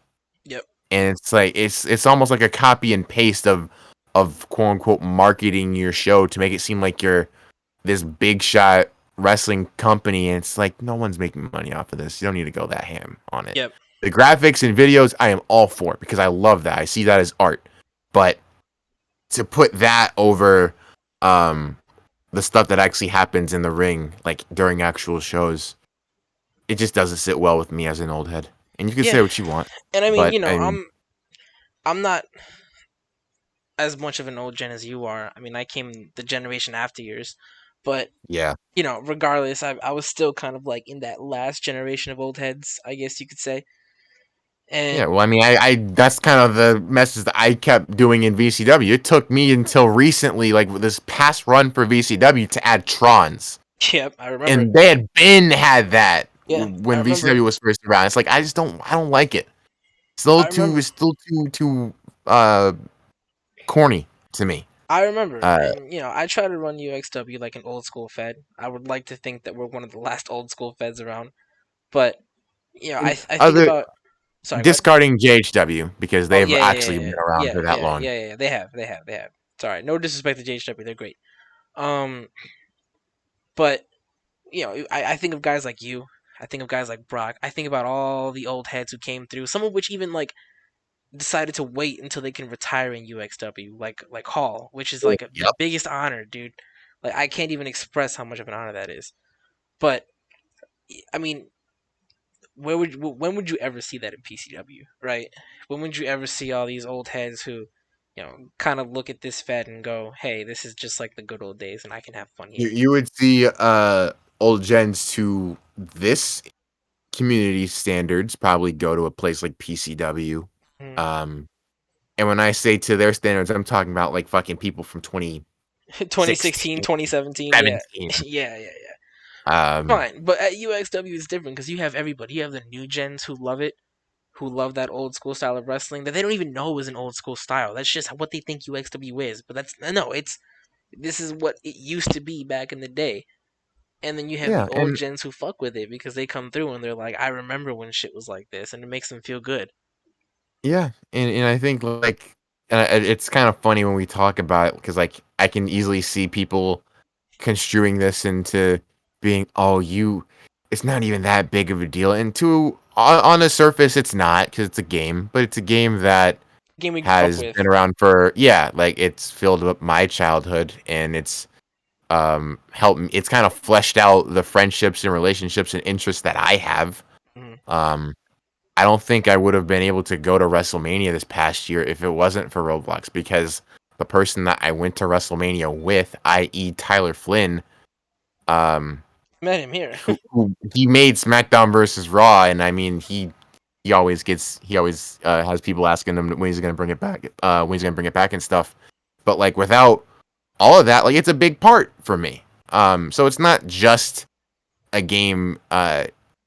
Yep. and it's like it's almost like a copy and paste of quote unquote marketing your show to make it seem like you're this big shot wrestling company, and it's like no one's making money off of this. You don't need to go that ham on it. Yep. The graphics and videos I am all for because I love that. I see that as art. But to put that over um the stuff that actually happens in the ring, like during actual shows, it just doesn't sit well with me as an old head. And you can Yeah. say what you want, And I mean, but I mean, I'm not as much of an old gen as you are. I mean, I came the generation after yours, but yeah. regardless, I was still kind of like in that last generation of old heads, I guess you could say. And Yeah, well, I mean, I that's kind of the message that I kept doing in VCW. It took me until recently, like this past run for VCW, to add Trons, yep, I remember. and they had that Yeah, I when remember. VCW was first around. It's like I don't like it. I remember. It's still too. uh corny to me. I remember, Uh, and I try to run UXW like an old school Fed. I would like to think that we're one of the last old school Feds around, but and I think other about. Sorry, go ahead. discarding JHW because Oh they've yeah, yeah, actually yeah, been yeah, around yeah, for that yeah, long. yeah, yeah. They have. Sorry, no disrespect to JHW, they're great. Um, but I think of guys like you. I think of guys like Brock. I think about all the old heads who came through. Some of which even like decided to wait until they can retire in UXW, like Hall, which is like the Yep. biggest honor, dude. Like I can't even express how much of an honor that is. But I mean, when would you ever see that in PCW, right? When would you ever see all these old heads who, kind of look at this Fed and go, "Hey, this is just like the good old days, and I can have fun You here." you would see old gens to this community standards probably go to a place like PCW. Mm. Um, and when I say to their standards, I'm talking about like fucking people from 2016, 2016, 2017, yeah, 17. yeah, yeah, yeah. Um, Fine, but at UXW it's different because you have everybody. You have the new gens who love it, who love that old school style of wrestling that they don't even know is an old school style. That's just what they think UXW is. But that's no, it's this is what it used to be back in the day. And then you have the yeah, old and gens who fuck with it because they come through and they're like, I remember when shit was like this, and it makes them feel good. yeah, and I think like it's kind of funny when we talk about it because like I can easily see people construing this into being, oh, it's not even that big of a deal. And on the surface, it's not because it's a game, but it's a game that Game we can fuck has with. been around for, yeah, like it's filled up my childhood and it's helped me. It's kind of fleshed out the friendships and relationships and interests that I have. Mhm. Um, I don't think I would have been able to go to WrestleMania this past year if it wasn't for Roblox because the person that I went to WrestleMania with, i.e., Tyler Flynn, um, Met him here. who he made SmackDown versus Raw, and I mean he always has people asking him when he's gonna bring it back, and stuff. But like without all of that, like it's a big part for me. So it's not just a game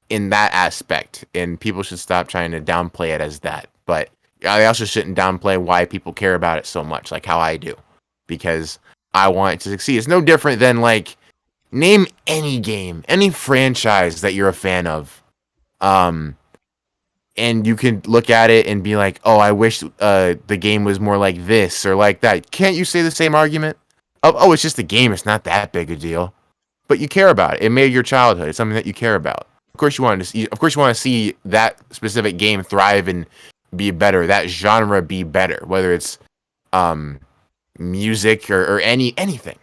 in that aspect, and people should stop trying to downplay it as that. But I also shouldn't downplay why people care about it so much, like how I do, because I want it to succeed. It's no different than like name any game, any franchise that you're a fan of. Um, and you can look at it and be like, "Oh, I wish the game was more like this or like that." Can't you say the same argument? Oh, it's just a game. It's not that big a deal. But you care about it. It made your childhood. It's something that you care about. Of course, you want to see. Of course, you want to see that specific game thrive and be better. That genre be better. Whether it's um, music or anything.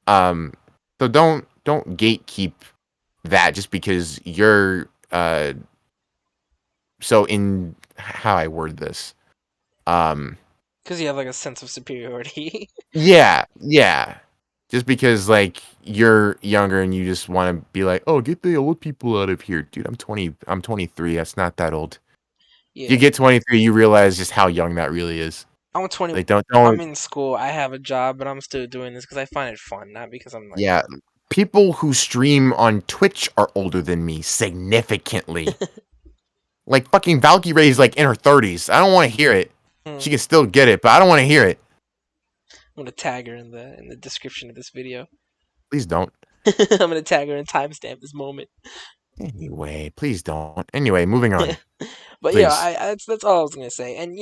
Um, so don't gatekeep that just because you're so in how I word this. Um, Because you have like a sense of superiority. yeah. Just because like you're younger and you just want to be like, "Oh, get the old people out of here." Dude, I'm 23. That's not that old. You Yeah. get 23, you realize just how young that really is. I'm 20. Like don't I'm don't in school. I have a job, but I'm still doing this because I find it fun, not because I'm like. yeah. People who stream on Twitch are older than me significantly. Like fucking Valkyrie is like in her 30s. I don't want to hear it. She Hmm, can still get it, but I don't want to hear it. I'm gonna tag her in the description of this video. Please don't. I'm gonna tag her and timestamp this moment. Anyway, please don't. Anyway, moving on. But yeah, Please. that's all I was gonna say. And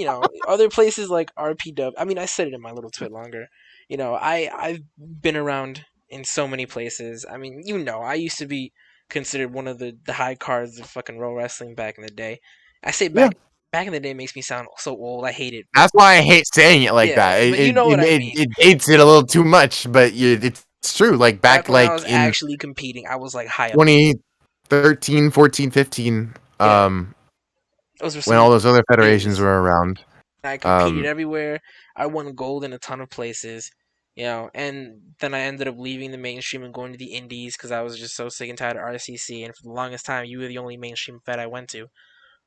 other places like RPW. I mean, I said it in my little twit longer. I've been around in so many places. I mean, I used to be considered one of the high cards of fucking pro wrestling back in the day. I say Yeah. back in the day makes me sound so old. I hate it, but That's why I hate saying it like that. yeah, but you know what I mean. It dates it a little too much, but it's true. Like Back back when I was like in actually competing, I was like high up there. 2013, 14, 15, Yeah, those were when some all those other federations days. were around. I competed Um, everywhere. I won gold in a ton of places, and then I ended up leaving the mainstream and going to the indies because I was just so sick and tired of RCC. And for the longest time, you were the only mainstream fed I went to.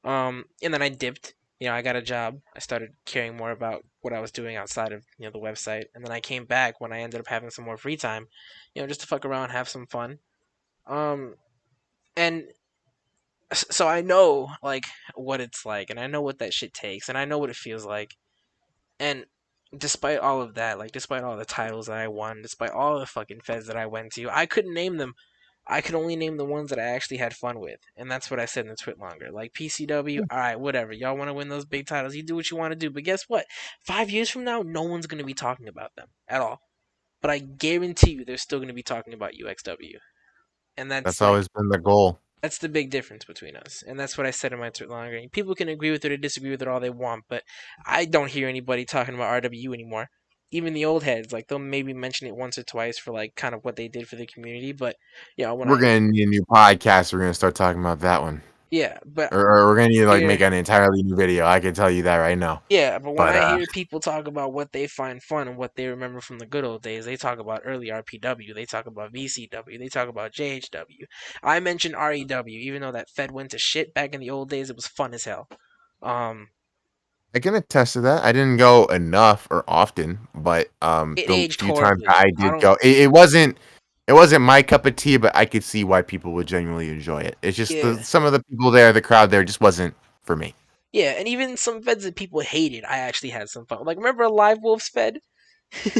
And then I dipped. I got a job. I started caring more about what I was doing outside of the website. And then I came back when I ended up having some more free time, just to fuck around, have some fun. Um, and so I know like what it's like, and I know what that shit takes, and I know what it feels like. And despite all of that, like despite all the titles that I won, despite all the fucking feds that I went to, I couldn't name them. I could only name the ones that I actually had fun with, and that's what I said in the tweet longer. Like PCW, all right, whatever. Y'all want to win those big titles, you do what you want to do. But guess what? 5 years from now, no one's gonna be talking about them at all. But I guarantee you, they're still gonna be talking about UXW, and that's That's like always been the goal. that's the big difference between us, and that's what I said in my tweet longer. People can agree with it or disagree with it all they want, but I don't hear anybody talking about RW anymore. Even the old heads, like they'll maybe mention it once or twice for like kind of what they did for the community, but yeah, when We're I gonna need a new podcast. We're gonna start talking about that one, yeah, but or we're gonna need to like hear make an entirely new video. I can tell you that right now. yeah, but when But I hear people talk about what they find fun and what they remember from the good old days, they talk about early RPW, they talk about VCW, they talk about JHW. I mentioned REW, even though that Fed went to shit back in the old days, it was fun as hell. Um, I can attest to that. I didn't go enough or often, but it the aged few times that horribly. I I did don't. go, it wasn't my cup of tea, but I could see why people would genuinely enjoy it. It's just Yeah, some of the people there, the crowd there, just wasn't for me. yeah, and even some feds that people hated, I actually had some fun. Like remember Live Wolves Fed?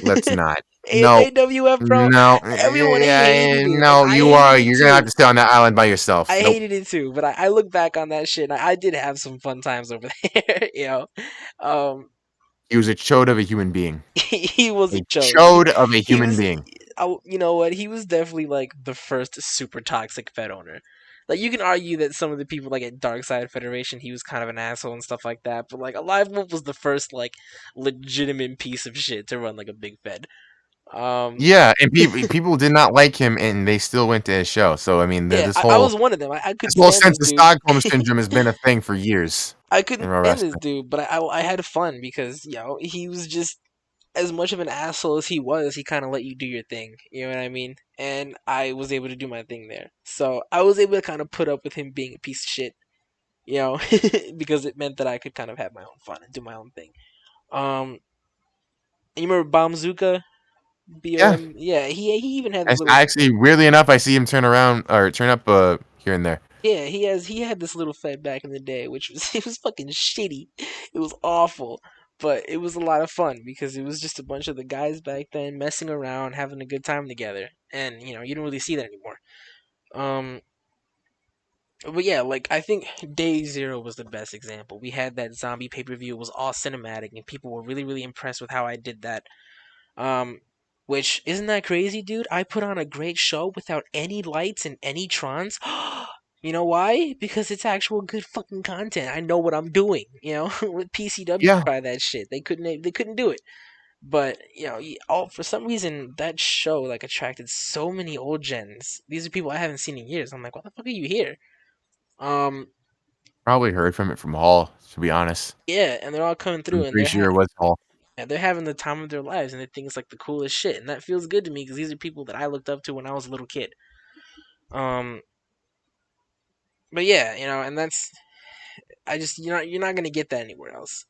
Let's not. No, AWF, bro. no, Everyone hated it, and no. I hated it You're gonna have too. to stay on that island by yourself. I Nope. hated it too, but I look back on that shit, and I did have some fun times over there. Um, He was a chode of a human being. he was a A chode. chode of a He human was, being. you know what? He was definitely like the first super toxic Fed owner. Like you can argue that some of the people like at Dark Side Federation, he was kind of an asshole and stuff like that. But like Alive Wolf was the first like legitimate piece of shit to run like a big Fed. Um, Yeah, and people did not like him, and they still went to his show. So I mean, yeah, this I whole was one of them. I this couldn't whole stand this sense of dude. Stockholm syndrome has been a thing for years I in couldn't pro stand this wrestling. dude, but I had fun because he was just as much of an asshole as he was. He kind of let you do your thing. You know what I mean? And I was able to do my thing there, so I was able to kind of put up with him being a piece of shit. Because it meant that I could kind of have my own fun and do my own thing. And you remember Bomzuka? Yeah, BOM? Yeah, he even had this little I actually, weirdly enough, I see him turn around or turn up here and there. yeah, he had this little Fed back in the day, which was it was fucking shitty. It was awful, but it was a lot of fun because it was just a bunch of the guys back then messing around, having a good time together, and you don't really see that anymore. Um, but yeah, like I think Day Zero was the best example. We had that zombie pay per view; it was all cinematic, and people were really impressed with how I did that. Um, which isn't that crazy, dude? I put on a great show without any lights and any trons. You know why? Because it's actual good fucking content. I know what I'm doing. With PCW Yeah, try that shit. They couldn't do it. But all for some reason that show like attracted so many old gens. These are people I haven't seen in years. I'm like, what the fuck are you here? Um, probably heard from it from Hall. To be honest, yeah, and they're all coming through, I'm and pretty sure it was Hall. they're having the time of their lives, and they think it's like the coolest shit, and that feels good to me because these are people that I looked up to when I was a little kid. Um, but yeah, and that's I just you're not gonna get that anywhere else.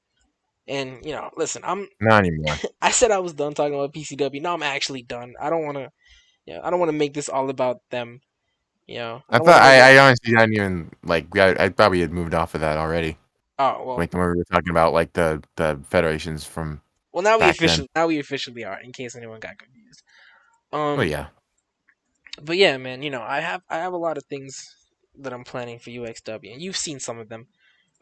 And listen, Not anymore. I said I was done talking about PCW. Now I'm actually done. I don't want to, I don't want to make this all about them. I I don't want thought to make it. I honestly hadn't even like I probably had moved off of that already. Oh well, Like when we were talking about like the federations from well now back then. we officially are. In case anyone got confused. Oh Um, yeah. but yeah, man, I have a lot of things that I'm planning for UXW, and you've seen some of them.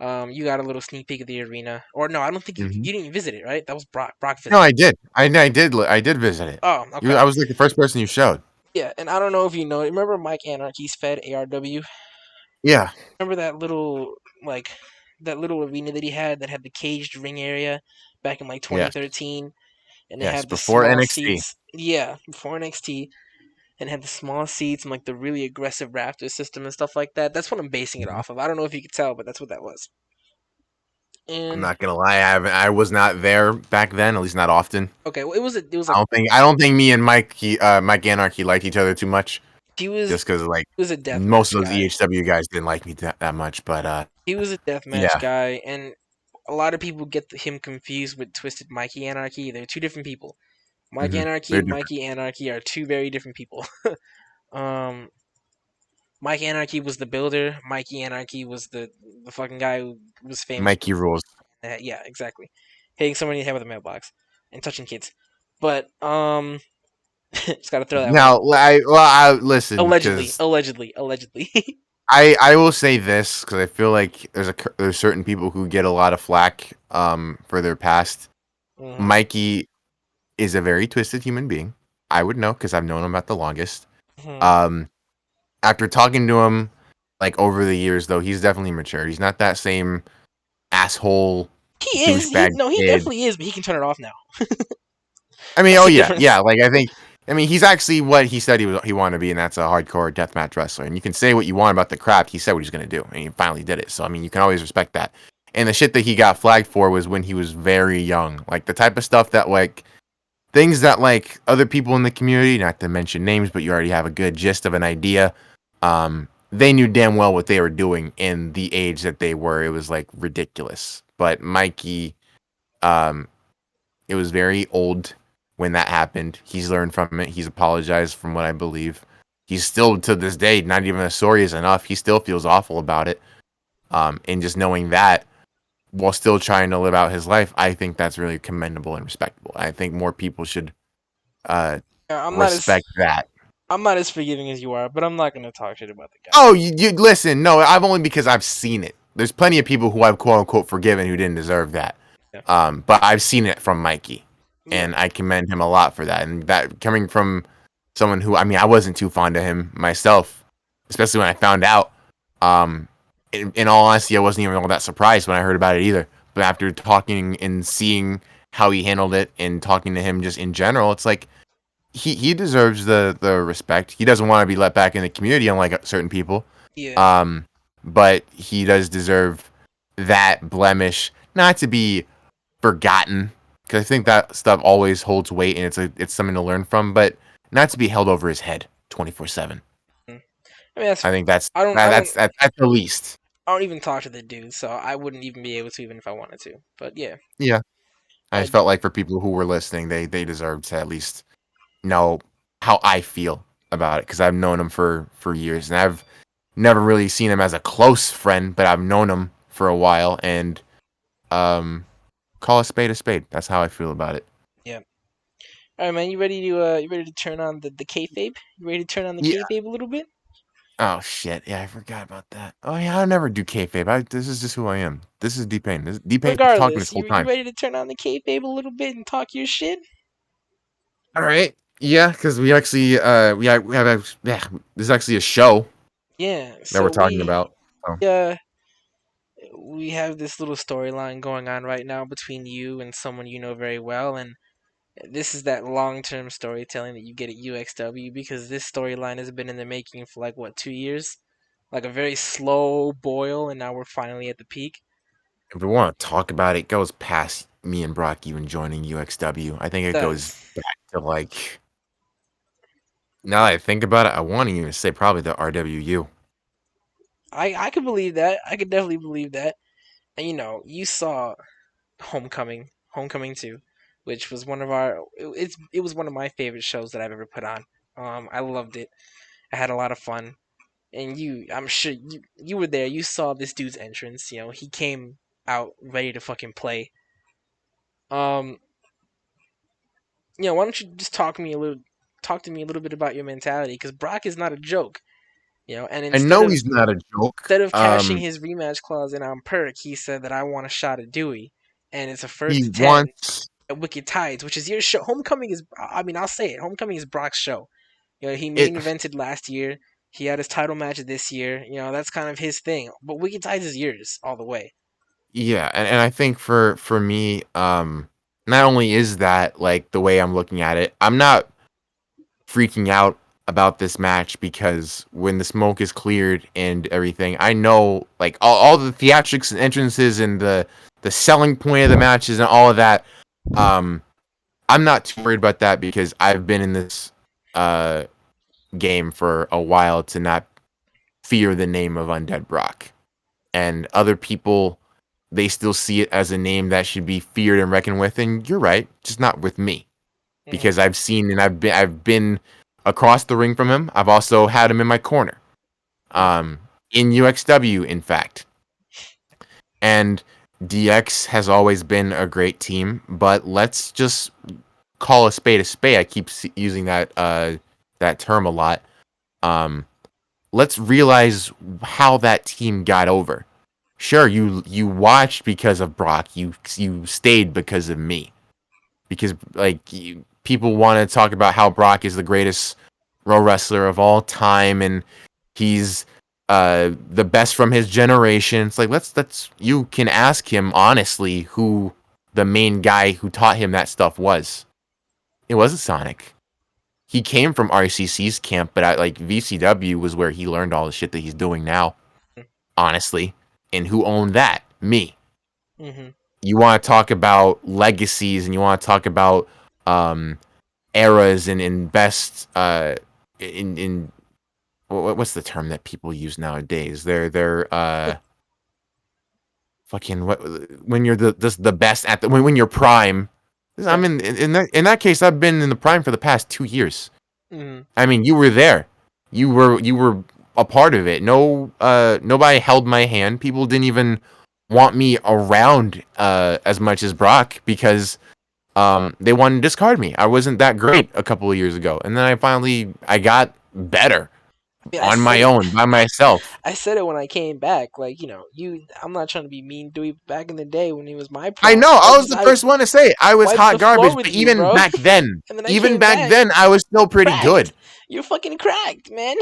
You got a little sneak peek of the arena, or no? I don't think Hmm. you didn't visit it, right? That was Brock. Brock No, visited. I did. I did visit it. Oh, okay. I was like the first person you showed. Yeah, and I don't know if you know. Remember Mike Anarchy's Fed ARW? Yeah. Remember like that little arena that he had that had the caged ring area back in like Yes. 2013, and it Yes. had the Before small NXT. seats. Yeah, before NXT, and had the small seats and like the really aggressive rafter system and stuff like that. That's what I'm basing it Mhm. off of. I don't know if you could tell, but that's what that was. I'm And not gonna lie. I was not there back then. At least not often. okay, well, it was like I don't think me and Mike Anarchy liked each other too much. he was Just because like he was a most deathmatch of those guy. EHW guys didn't like me that much. But He was a deathmatch yeah. guy, and a lot of people get him confused with Twisted Mikey Anarchy. They're two different people. Mike Hmm. Anarchy They're and different. Mikey Anarchy are two very different people. um, Mike Anarchy was the builder. Mikey Anarchy was the fucking guy who was famous. Mikey rules. Yeah, exactly. hitting someone in the head with a mailbox, and touching kids. But just gotta throw that one in. Now, I listen Allegedly, because allegedly, allegedly. I will say this because I feel like there's certain people who get a lot of flack for their past. hmm Mikey is a very twisted human being. I would know because I've known him at the longest. hmm Um, After talking to him like over the years, though, he's definitely matured. He's not that same asshole He is. He douchebag no, he kid. definitely is, but he can turn it off now. I mean, That's oh the yeah, difference. yeah. Like I mean, he's actually what he said he wanted to be, and that's a hardcore deathmatch wrestler. And you can say what you want about the craft. He said what he's gonna do, and he finally did it. So I mean, you can always respect that. And the shit that he got flagged for was when he was very young, like the type of stuff that like things that like other people in the community, not to mention names, but you already have a good gist of an idea. They knew damn well what they were doing in the age that they were. It was like ridiculous. But Mikey, um, it was very old when that happened. He's learned from it. He's apologized from what I believe. He's still to this day not even a sorry is enough. He still feels awful about it. And just knowing that while still trying to live out his life, I think that's really commendable and respectable. I think more people should uh, I'm not as respect that. I'm not as forgiving as you are, but I'm not gonna talk shit about the guy. Oh, you listen. No, I've only because I've seen it. There's plenty of people who I've quote unquote forgiven who didn't deserve that. Yeah, But I've seen it from Mikey, yeah, and I commend him a lot for that. And that coming from someone who, I mean, I wasn't too fond of him myself, especially when I found out. In all honesty, I wasn't even all that surprised when I heard about it either. But after talking and seeing how he handled it and talking to him just in general, it's like he deserves the respect. He doesn't want to be let back in the community, unlike certain people. yeah. Um, but he does deserve that blemish not to be forgotten because I think that stuff always holds weight and it's something to learn from, but not to be held over his head 24/7. Mm. I mean, that's I fine. think that's I don't, that, I don't, that's that, that's the least. I don't even talk to the dude, so I wouldn't even be able to, even if I wanted to. But yeah, Yeah, I I, just felt like for people who were listening, they deserve to at least know how I feel about it because I've known him for years and I've never really seen him as a close friend, but I've known him for a while and um call a spade a spade. That's how I feel about it. yeah. All right, man. You ready to turn on the kayfabe? You ready to turn on the Yeah. kayfabe a little bit? Oh shit. Yeah, I forgot about that. Oh yeah, I never do kayfabe. This is just who I am. This is Dpain. Dpain talking this Regardless, whole you time. ready to turn on the kayfabe a little bit and talk your shit? All right. Yeah, because we actually we have yeah, this is actually a show Yeah. that we're talking about. Oh. Uh we have this little storyline going on right now between you and someone you know very well, and this is that long-term storytelling that you get at UXW because this storyline has been in the making for like what 2 years, like a very slow boil, and now we're finally at the peak. If we want to talk about it, it goes past me and Brock even joining UXW. I think It it goes does. back to like now that I think about it, I want to even say probably the RWU. I could believe that. I could definitely believe that. And you saw Homecoming 2, which was one of our it was one of my favorite shows that I've ever put on. I loved it. I had a lot of fun. And I'm sure you were there. You saw this dude's entrance. He came out ready to fucking play. Um, why don't you just talk to me a little bit about your mentality? Because Brock is not a joke. And I know he's not a joke. instead of cashing his rematch clause in on Perk, he said that I want a shot at Dewey, and it's a first He to 10 wants at Wicked Tides, which is your show. Homecoming is, I mean, I'll say it. Homecoming is Brock's show. He it. main evented last year. He had his title match this year. That's kind of his thing. But Wicked Tides is yours all the way. Yeah, and I think for me, not only is that like the way I'm looking at it, I'm not freaking out about this match because when the smoke is cleared and everything, I know like all the theatrics and entrances and the selling point of the matches and all of that. Um, I'm not too worried about that because I've been in this uh game for a while to not fear the name of Undead Brock. And other people, they still see it as a name that should be feared and reckoned with. And you're right, just not with me hmm because I've seen and I've been across the ring from him. I've also had him in my corner, hmm um, in UXW, in fact. And DX has always been a great team, but let's just call a spade a spade. I keep using that term a lot. Um, let's realize how that team got over. Sure, you watched because of Brock. You stayed because of me. Because people want to talk about how Brock is the greatest pro wrestler of all time and he's the best from his generation. It's like let's you can ask him honestly who the main guy who taught him that stuff was. It wasn't Sonic. He came from RCC's camp, but VCW was where he learned all the shit that he's doing now. Honestly, and who owned that? Me. Mm-hmm. You want to talk about legacies and you want to talk about um, eras and best in what's the term that people use nowadays? They're fucking what when you're the best at when you're prime. I'm in that case I've been in the prime for the past 2 years. Mm-hmm. I mean, you were there. You were a part of it. Nobody held my hand. People didn't even want me around as much as Brock because they wanted to discard me. I wasn't that great a couple of years ago, and then I got better Yeah, I on said my it. own by myself. I said it when I came back. Like, you. I'm not trying to be mean, Dewey. Back in the day when he was my I prime, know. I was the first one to say it. I was wiped the hot floor garbage, with but you, even bro. back then, And then I came back, I was still pretty good. cracked. You're fucking cracked, man.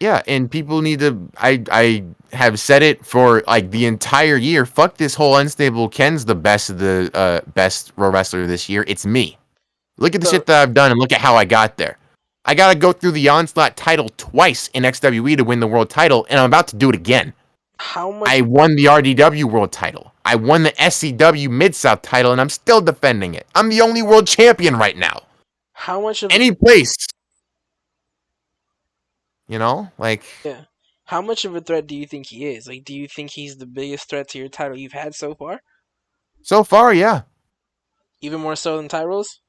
Yeah, and people need to. I have said it for like the entire year. Fuck this whole unstable. Ken's the best of the best pro wrestler this year. It's me. Look at the So shit that I've done and look at how I got there. I gotta go through the Onslaught title twice in XWE to win the world title, and I'm about to do it again. how I much? won the RDW world title. I won the SCW Mid South title, and I'm still defending it. I'm the only world champion right now. How much of? Any place, like Yeah. How much of a threat do you think he is? Like, do you think he's the biggest threat to your title you've had so far? so far, yeah, Even more so than Tyro's?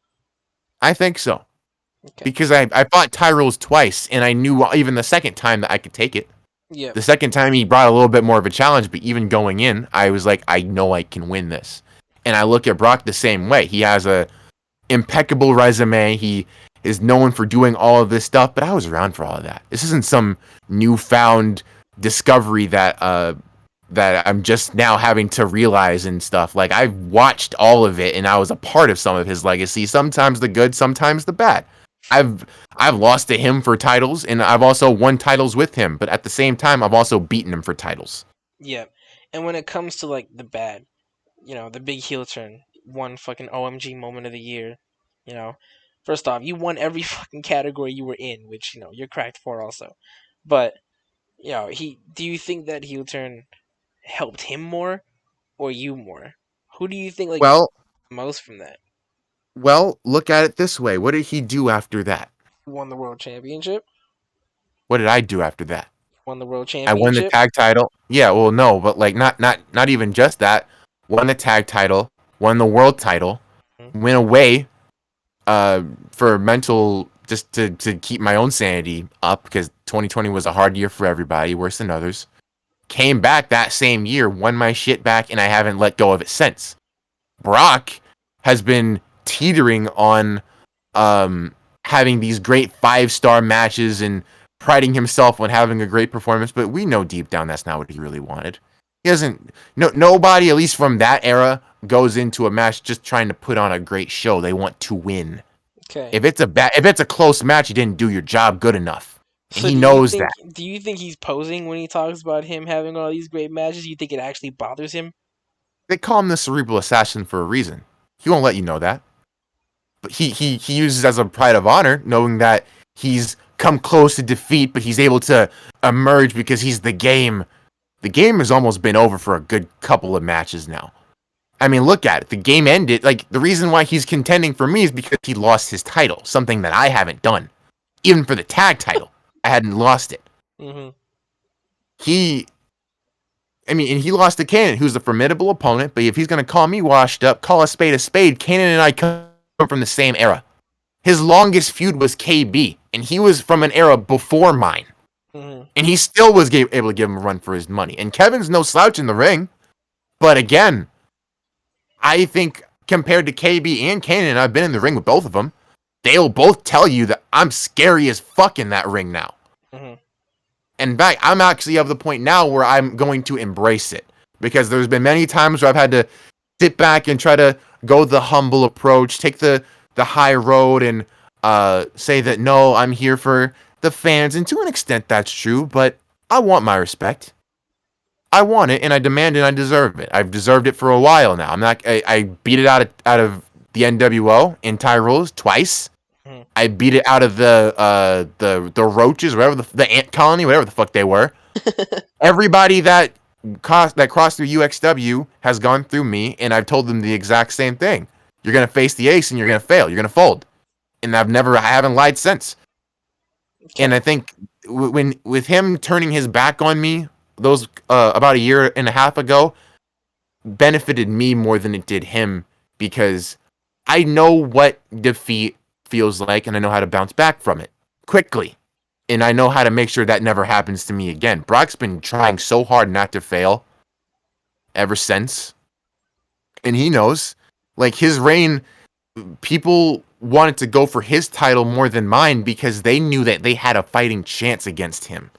I think so. Okay. Because I fought Tyrell's twice, and I knew even the second time that I could take it. Yeah. The second time he brought a little bit more of a challenge, but even going in, I was like, I know I can win this. And I look at Brock the same way. He has a impeccable resume. He is known for doing all of this stuff, but I was around for all of that. This isn't some newfound discovery that I'm just now having to realize and stuff. Like I've watched all of it and I was a part of some of his legacy, sometimes the good, sometimes the bad. I've I've lost to him for titles and I've also won titles with him, but at the same time I've also beaten him for titles. Yeah. And when it comes to like the bad, the big heel turn, one fucking OMG moment of the year, you know, first off, you won every fucking category you were in, which you're cracked for also. But do you think that heel turn helped him more or you more? Who do you think like Well, most from that? look at it this way. What did he do after that? Won the world championship. What did I do after that? Won the world I won the championship. tag title. Yeah, well, no, but like not even just that. Won the tag title, won the world title, Mhm. went away for mental just to keep my own sanity up because 2020 was a hard year for everybody, worse than others. Came back that same year, won my shit back, and I haven't let go of it since. Brock has been teetering on having these great 5-star matches and priding himself on having a great performance, but we know deep down that's not what he really wanted. He doesn't. Nobody, at least from that era, goes into a match just trying to put on a great show. They want to win. Okay. If it's a close match, you didn't do your job good enough, and So he knows that. do you think he's posing when he talks about him having all these great matches? You think it actually bothers him? They call him the cerebral assassin for a reason. He won't let you know that. But he uses it as a pride of honor, knowing that he's come close to defeat, but he's able to emerge because he's the game. The game has almost been over for a good couple of matches now. I mean, look at it. The game ended. Like, the reason why he's contending for me is because he lost his title, something that I haven't done. Even for the tag title, I hadn't lost it. Mm-hmm. He, I mean, and he lost to Kanan, who's a formidable opponent, but if he's going to call me washed up, call a spade, Kanan and I come from the same era. His longest feud was KB, and he was from an era before mine. Mm-hmm. And he still was able to give him a run for his money. And Kevin's no slouch in the ring. But again, I think compared to KB and Kanan, I've been in the ring with both of them. They'll both tell you that I'm scary as fuck in that ring now. Mm-hmm. In fact, I'm actually of the point now where I'm going to embrace it, because there's been many times where I've had to sit back and try to go the humble approach, take the high road, and say that no, I'm here for the fans, and to an extent that's true, but I want my respect. I want it, and I demand it, and I deserve it. I've deserved it for a while now. I beat it out of the NWO in Tyrole's twice. Mm-hmm. I beat it out of the roaches, whatever the ant colony, whatever the fuck they were. Everybody that crossed through UXW has gone through me, and I've told them the exact same thing. You're gonna face the ace, and you're gonna fail. You're gonna fold, and I haven't lied since. Okay. And I think when with him turning his back on me, those about a year and a half ago, benefited me more than it did him, because I know what defeat feels like, and I know how to bounce back from it quickly. And I know how to make sure that never happens to me again. Brock's been trying so hard not to fail ever since. And he knows, like, his reign, people wanted to go for his title more than mine because they knew that they had a fighting chance against him.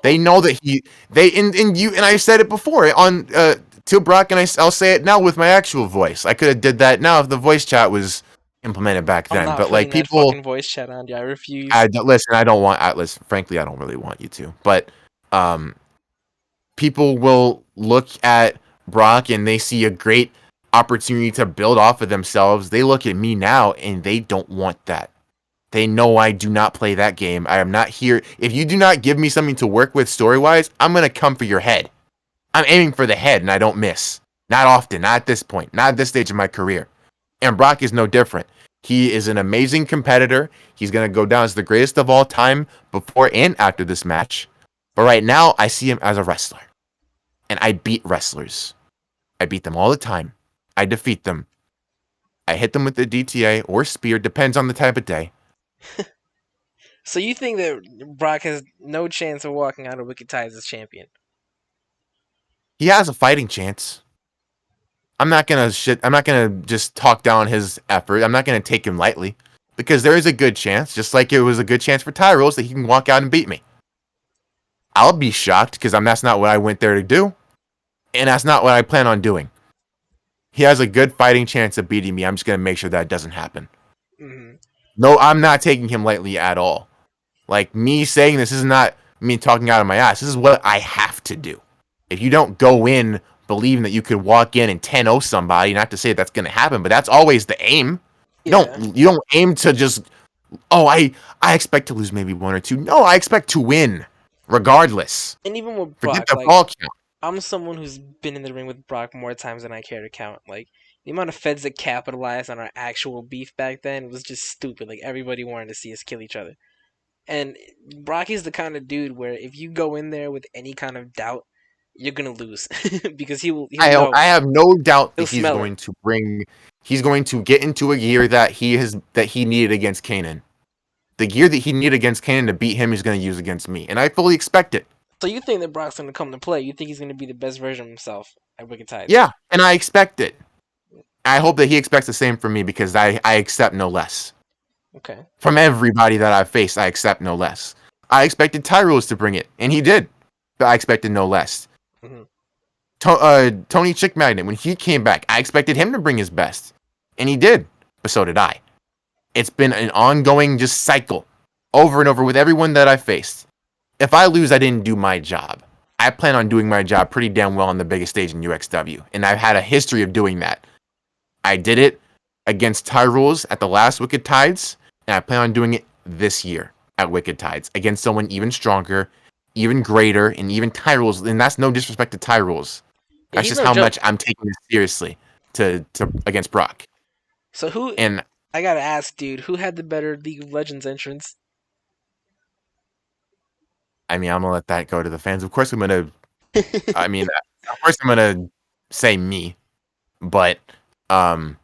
They know that and I said it before on to Brock, and I'll say it now with my actual voice. I could have did that now if the voice chat was implemented back I'm then. not But like, putting that people, fucking voice chat on, dude. I refuse. listen. I don't want Atlas. Frankly, I don't really want you to. But um, people will look at Brock and they see a great opportunity to build off of themselves. They look at me now and they don't want that. They know I do not play that game. I am not here. If you do not give me something to work with story-wise, I'm going to come for your head. I'm aiming for the head, and I don't miss. Not often. Not at this point. Not at this stage of my career. And Brock is no different. He is an amazing competitor. He's going to go down as the greatest of all time before and after this match. But right now, I see him as a wrestler. And I beat wrestlers. I beat them all the time. I defeat them. I hit them with the DTA or spear, depends on the type of day. So you think that Brock has no chance of walking out of Wicked Ties as champion? He has a fighting chance. I'm not gonna just talk down his effort. I'm not gonna take him lightly, because there is a good chance, just like it was a good chance for Tyrose, that he can walk out and beat me. I'll be shocked, because that's not what I went there to do, and that's not what I plan on doing. He has a good fighting chance of beating me. I'm just gonna make sure that doesn't happen. Mm-hmm. No, I'm not taking him lightly at all. Like, me saying this is not me talking out of my ass. This is what I have to do. If you don't go in believing that you could walk in and 10-0 somebody, not to say that's going to happen, but that's always the aim. Yeah. You don't aim to just, I expect to lose maybe one or two. No, I expect to win regardless. And even with Forget Brock, the like, fall count. I'm someone who's been in the ring with Brock more times than I care to count. Like, the amount of feds that capitalized on our actual beef back then was just stupid. Like, everybody wanted to see us kill each other. And Brock is the kind of dude where if you go in there with any kind of doubt, you're gonna lose because he'll know. I have no doubt He'll that smell it. he's going to get into a gear that he needed against Kanan. The gear that he needed against Kanan to beat him, he's going to use against me, and I fully expect it. So you think that Brock's gonna come to play? You think he's gonna be the best version of himself at Wicked Tides? Yeah, and I expect it. I hope that he expects the same from me, because I accept no less. Okay. From everybody that I've faced, I accept no less. I expected Tyrose to bring it, and he did. But I expected no less. Mm-hmm. Tony Chick Magnet, when he came back, I expected him to bring his best. And he did. But so did I. It's been an ongoing just cycle, over and over, with everyone that I faced. If I lose, I didn't do my job. I plan on doing my job pretty damn well on the biggest stage in UXW. And I've had a history of doing that. I did it against Tyrose at the last Wicked Tides, and I plan on doing it this year at Wicked Tides against someone even stronger, even greater, and even Tyrose. And that's no disrespect to Tyrose. Yeah, That's he's just no how joke. much I'm taking this seriously to against Brock. So who? And I gotta ask, dude, who had the better League of Legends entrance? I mean, I'm gonna let that go to the fans. Of course, I mean, of course, I'm gonna say me, but at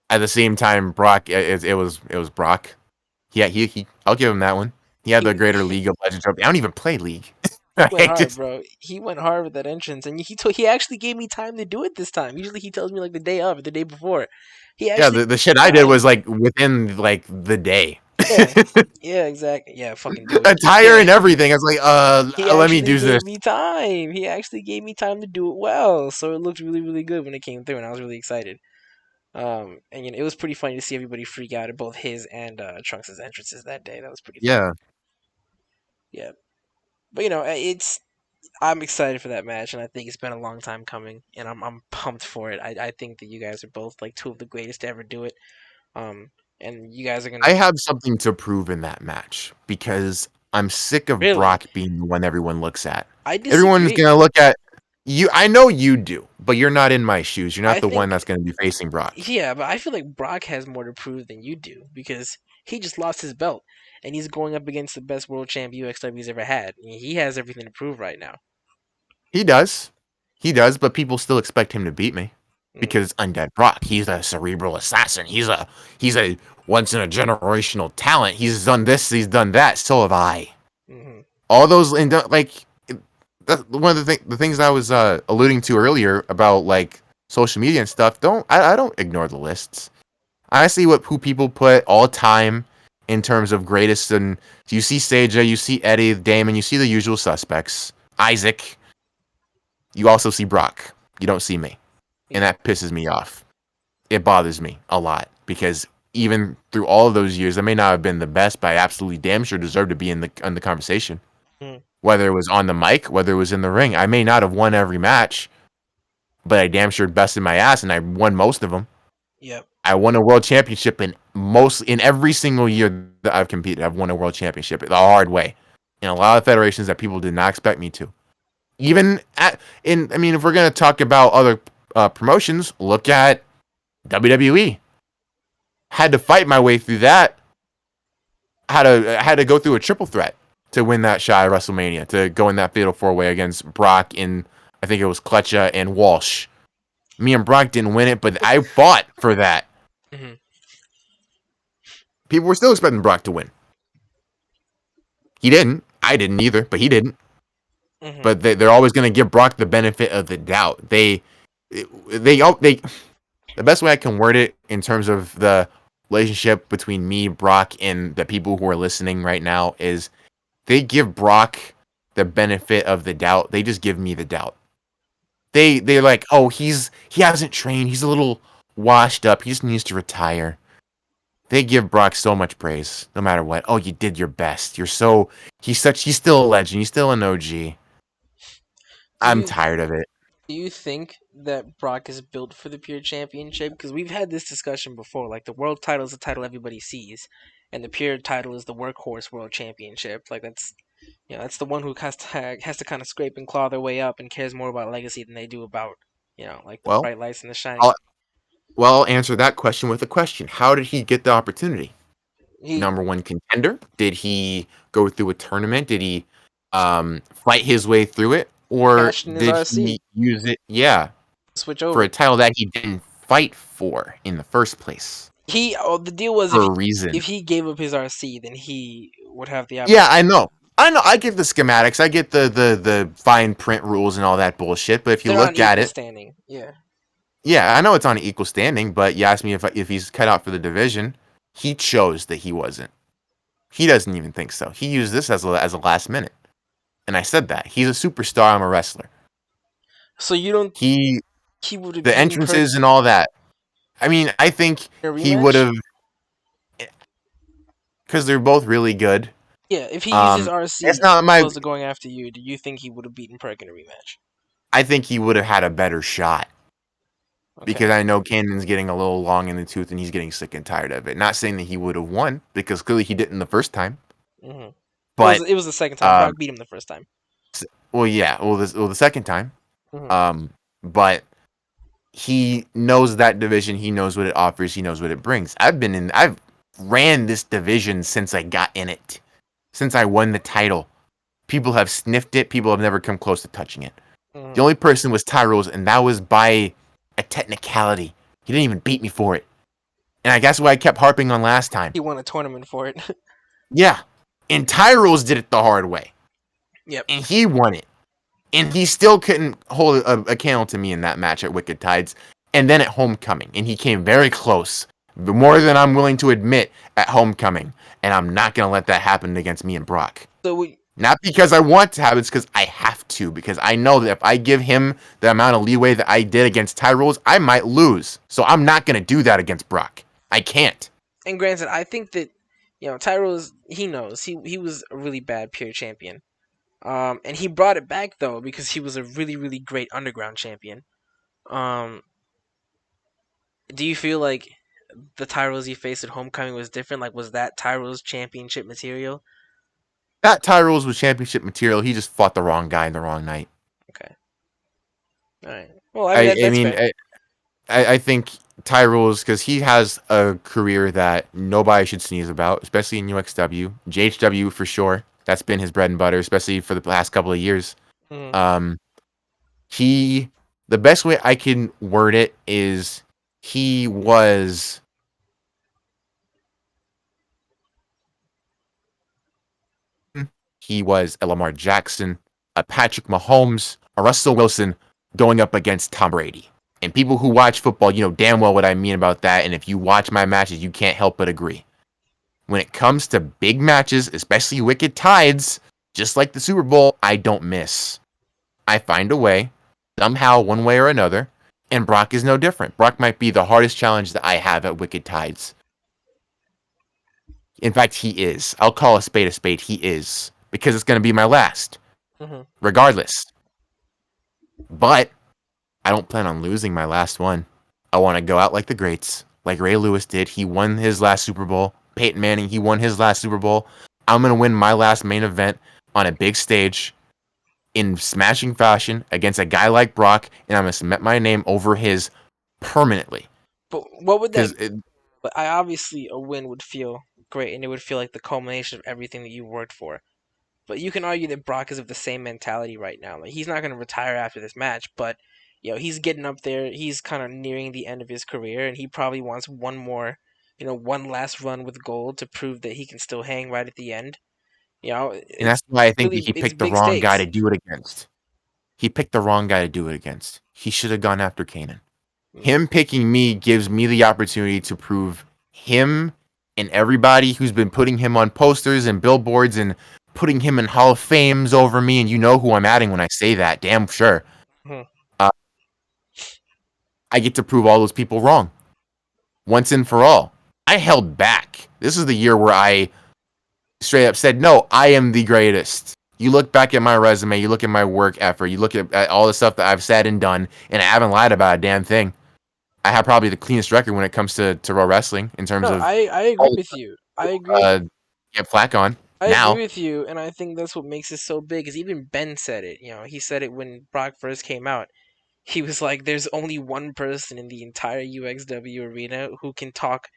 the same time, Brock, it was Brock. Yeah, he I'll give him that one. He had the greater League of Legends trophy. I don't even play League. He went Right? hard, bro. He went hard with that entrance, and he actually gave me time to do it this time. Usually he tells me like the day of, or the day before. He Yeah, actually the gave me shit I did was time. like within like the day. Yeah, yeah, exactly. Yeah, fucking Dewey. Attire Yeah, and everything. I was like, he let me actually do this. gave me time. He actually gave me time to do it well, so it looked really, really good when it came through, and I was really excited. And it was pretty funny to see everybody freak out at both his and Trunks' entrances that day. That was pretty funny. Yeah, Yeah, but I'm excited for that match, and I think it's been a long time coming, and I'm pumped for it. I think that you guys are both like two of the greatest to ever do it. Um, and you guys are I gonna have something to prove in that match because I'm sick of really. Brock being the one everyone looks at. I Everyone's disagree. gonna look at you. I know you do, but you're not in my shoes. You're not I the one think that's gonna be facing Brock. yeah, but I feel like Brock has more to prove than you do because he just lost his belt, and he's going up against the best world champ UXW's ever had. He has everything to prove right now. He does, but people still expect him to beat me Mm, because Undead Brock. He's a cerebral assassin. He's a once in a generational talent. He's done this. He's done that. So have I. hmm All those and like one of the things I was alluding to earlier about like social media and stuff. I don't ignore the lists. I see who people put all time in terms of greatest, and you see Seja, you see Eddie, Damon, you see the usual suspects, Isaac. You also see Brock. You don't see me, and Yeah. that pisses me off. It bothers me a lot because even through all of those years, I may not have been the best, but I absolutely damn sure deserve to be in the conversation. Mm, Whether it was on the mic, whether it was in the ring, I may not have won every match, but I damn sure bested my ass, and I won most of them. yep. I won a world championship in every single year that I've competed. I've won a world championship the hard way in a lot of federations that people did not expect me to. Even I mean, if we're gonna talk about other promotions, look at WWE. Had to fight my way through that. Had to go through a triple threat to win that shot at WrestleMania to go in that fatal four way against Brock in I think it was Kletcha and Walsh. Me and Brock didn't win it, but I fought for that. hmm People were still expecting Brock to win. He didn't. I didn't either, but he didn't. hmm But they're always going to give Brock the benefit of the doubt. They the best way I can word it in terms of the relationship between me, Brock, and the people who are listening right now is they give Brock the benefit of the doubt. They just give me the doubt. They're like, oh, he hasn't trained. He's a little washed up. He just needs to retire. They give Brock so much praise, no matter what. Oh, you did your best. He's still a legend. He's still an OG. Do I'm you tired of it. do you think that Brock is built for the pure championship? Because we've had this discussion before. Like the world title is the title everybody sees, and the pure title is the workhorse world championship. Like that's the one who has to kind of scrape and claw their way up and cares more about legacy than they do about like the Well, bright lights and the shiny. I'll I'll answer that question with a question. How did he get the opportunity? He Number one contender? Did he go through a tournament? Did he fight his way through it? Or cashed in his did RC, he use it, yeah, switch for over. a title that he didn't fight for in the first place? The deal was For a reason. if he gave up his RC, then he would have the Yeah, I opportunity. know. I get the schematics. I get the fine print rules and all that bullshit. But if you They're on look at equal it, standing. Yeah. yeah, I know it's on an equal standing. But you asked me if he's cut out for the division. He chose that he wasn't. He doesn't even think so. He used this as a last minute. And I said that. He's a superstar. I'm a wrestler. So you don't He he would have the beaten Perk entrances and all that. I mean, I think in a he would rematch? have because they're both really good. Yeah, if he used his It's RC not as my. opposed to going after you, do you think he would have beaten Perk in a rematch? I think he would have had a better shot because Okay. I know Cannon's getting a little long in the tooth and he's getting sick and tired of it. Not saying that he would have won because clearly he didn't the first time, hmm but It was the second time. um, Brock beat him the first time. well, yeah, the second time, hmm um, but he knows that division. He knows what it offers. He knows what it brings. I've ran this division since I got in it, since I won the title. People have sniffed it. People have never come close to touching it. The hmm only person was Tyrell's, and that was by a technicality. He didn't even beat me for it. And I guess what I kept harping on last time. He won a tournament for it. Yeah. And Tyrell's did it the hard way. Yep. and he won it. And he still couldn't hold a candle to me in that match at Wicked Tides. And then at Homecoming, and he came very close, more than I'm willing to admit at Homecoming. And I'm not gonna let that happen against me and Brock. So we, Not because I want to have it, it's because I have to. Because I know that if I give him the amount of leeway that I did against Tyrolls, I might lose. So I'm not gonna do that against Brock. I can't. and granted, I think that Tyrell's he knows he was a really bad pure champion. And he brought it back though because he was a really really great underground champion. Um, do you feel like the Tyrells he faced at Homecoming was different? Like, was that Tyrell's championship material? That Tyrolls was championship material. He just fought the wrong guy in the wrong night. Okay, all right. Well, I mean I that's mean, fair. I think Tyrolls, because he has a career that nobody should sneeze about, especially in UXW. JHW for sure. That's been his bread and butter, especially for the past couple of years. Mhm. Um, he, the best way I can word it is he was a Lamar Jackson, a Patrick Mahomes, a Russell Wilson going up against Tom Brady. And people who watch football, you know damn well what I mean about that. And if you watch my matches, you can't help but agree. When it comes to big matches, especially Wicked Tides, just like the Super Bowl, I don't miss. I find a way, somehow, one way or another, and Brock is no different. Brock might be the hardest challenge that I have at Wicked Tides. In fact, he is. I'll call a spade, he is. Because it's going to be my last, Mhm. regardless. But I don't plan on losing my last one. I want to go out like the greats, like Ray Lewis did. He won his last Super Bowl. Peyton Manning, he won his last Super Bowl. I'm going to win my last main event on a big stage in smashing fashion against a guy like Brock, and I'm going to cement my name over his permanently. But what would that? Because But I obviously a win would feel great, and it would feel like the culmination of everything that you worked for. But you can argue that Brock is of the same mentality right now. Like, he's not going to retire after this match, but he's getting up there. He's kind of nearing the end of his career, and he probably wants one more, one last run with gold to prove that he can still hang right at the end. and that's why I think Really he it's picked the big wrong guy stakes. to do it against. He picked the wrong guy to do it against. He should have gone after Kanan. Mm. Him picking me gives me the opportunity to prove him and everybody who's been putting him on posters and billboards and putting him in Hall of Fames over me, and you know who I'm adding when I say that, damn sure. Mhm. Uh, I get to prove all those people wrong once and for all. I held back. This is the year where I straight up said, no, I am the greatest. You look back at my resume, you look at my work effort, you look at all the stuff that I've said and done, and I haven't lied about a damn thing. I have probably the cleanest record when it comes to Raw Wrestling in terms No, of I agree all with you. I the agree. get flack on I agree now. with you, and I think that's what makes it so big. Is even Ben said it. He said it when Brock first came out. He was like, "There's only one person in the entire UXW arena who can talk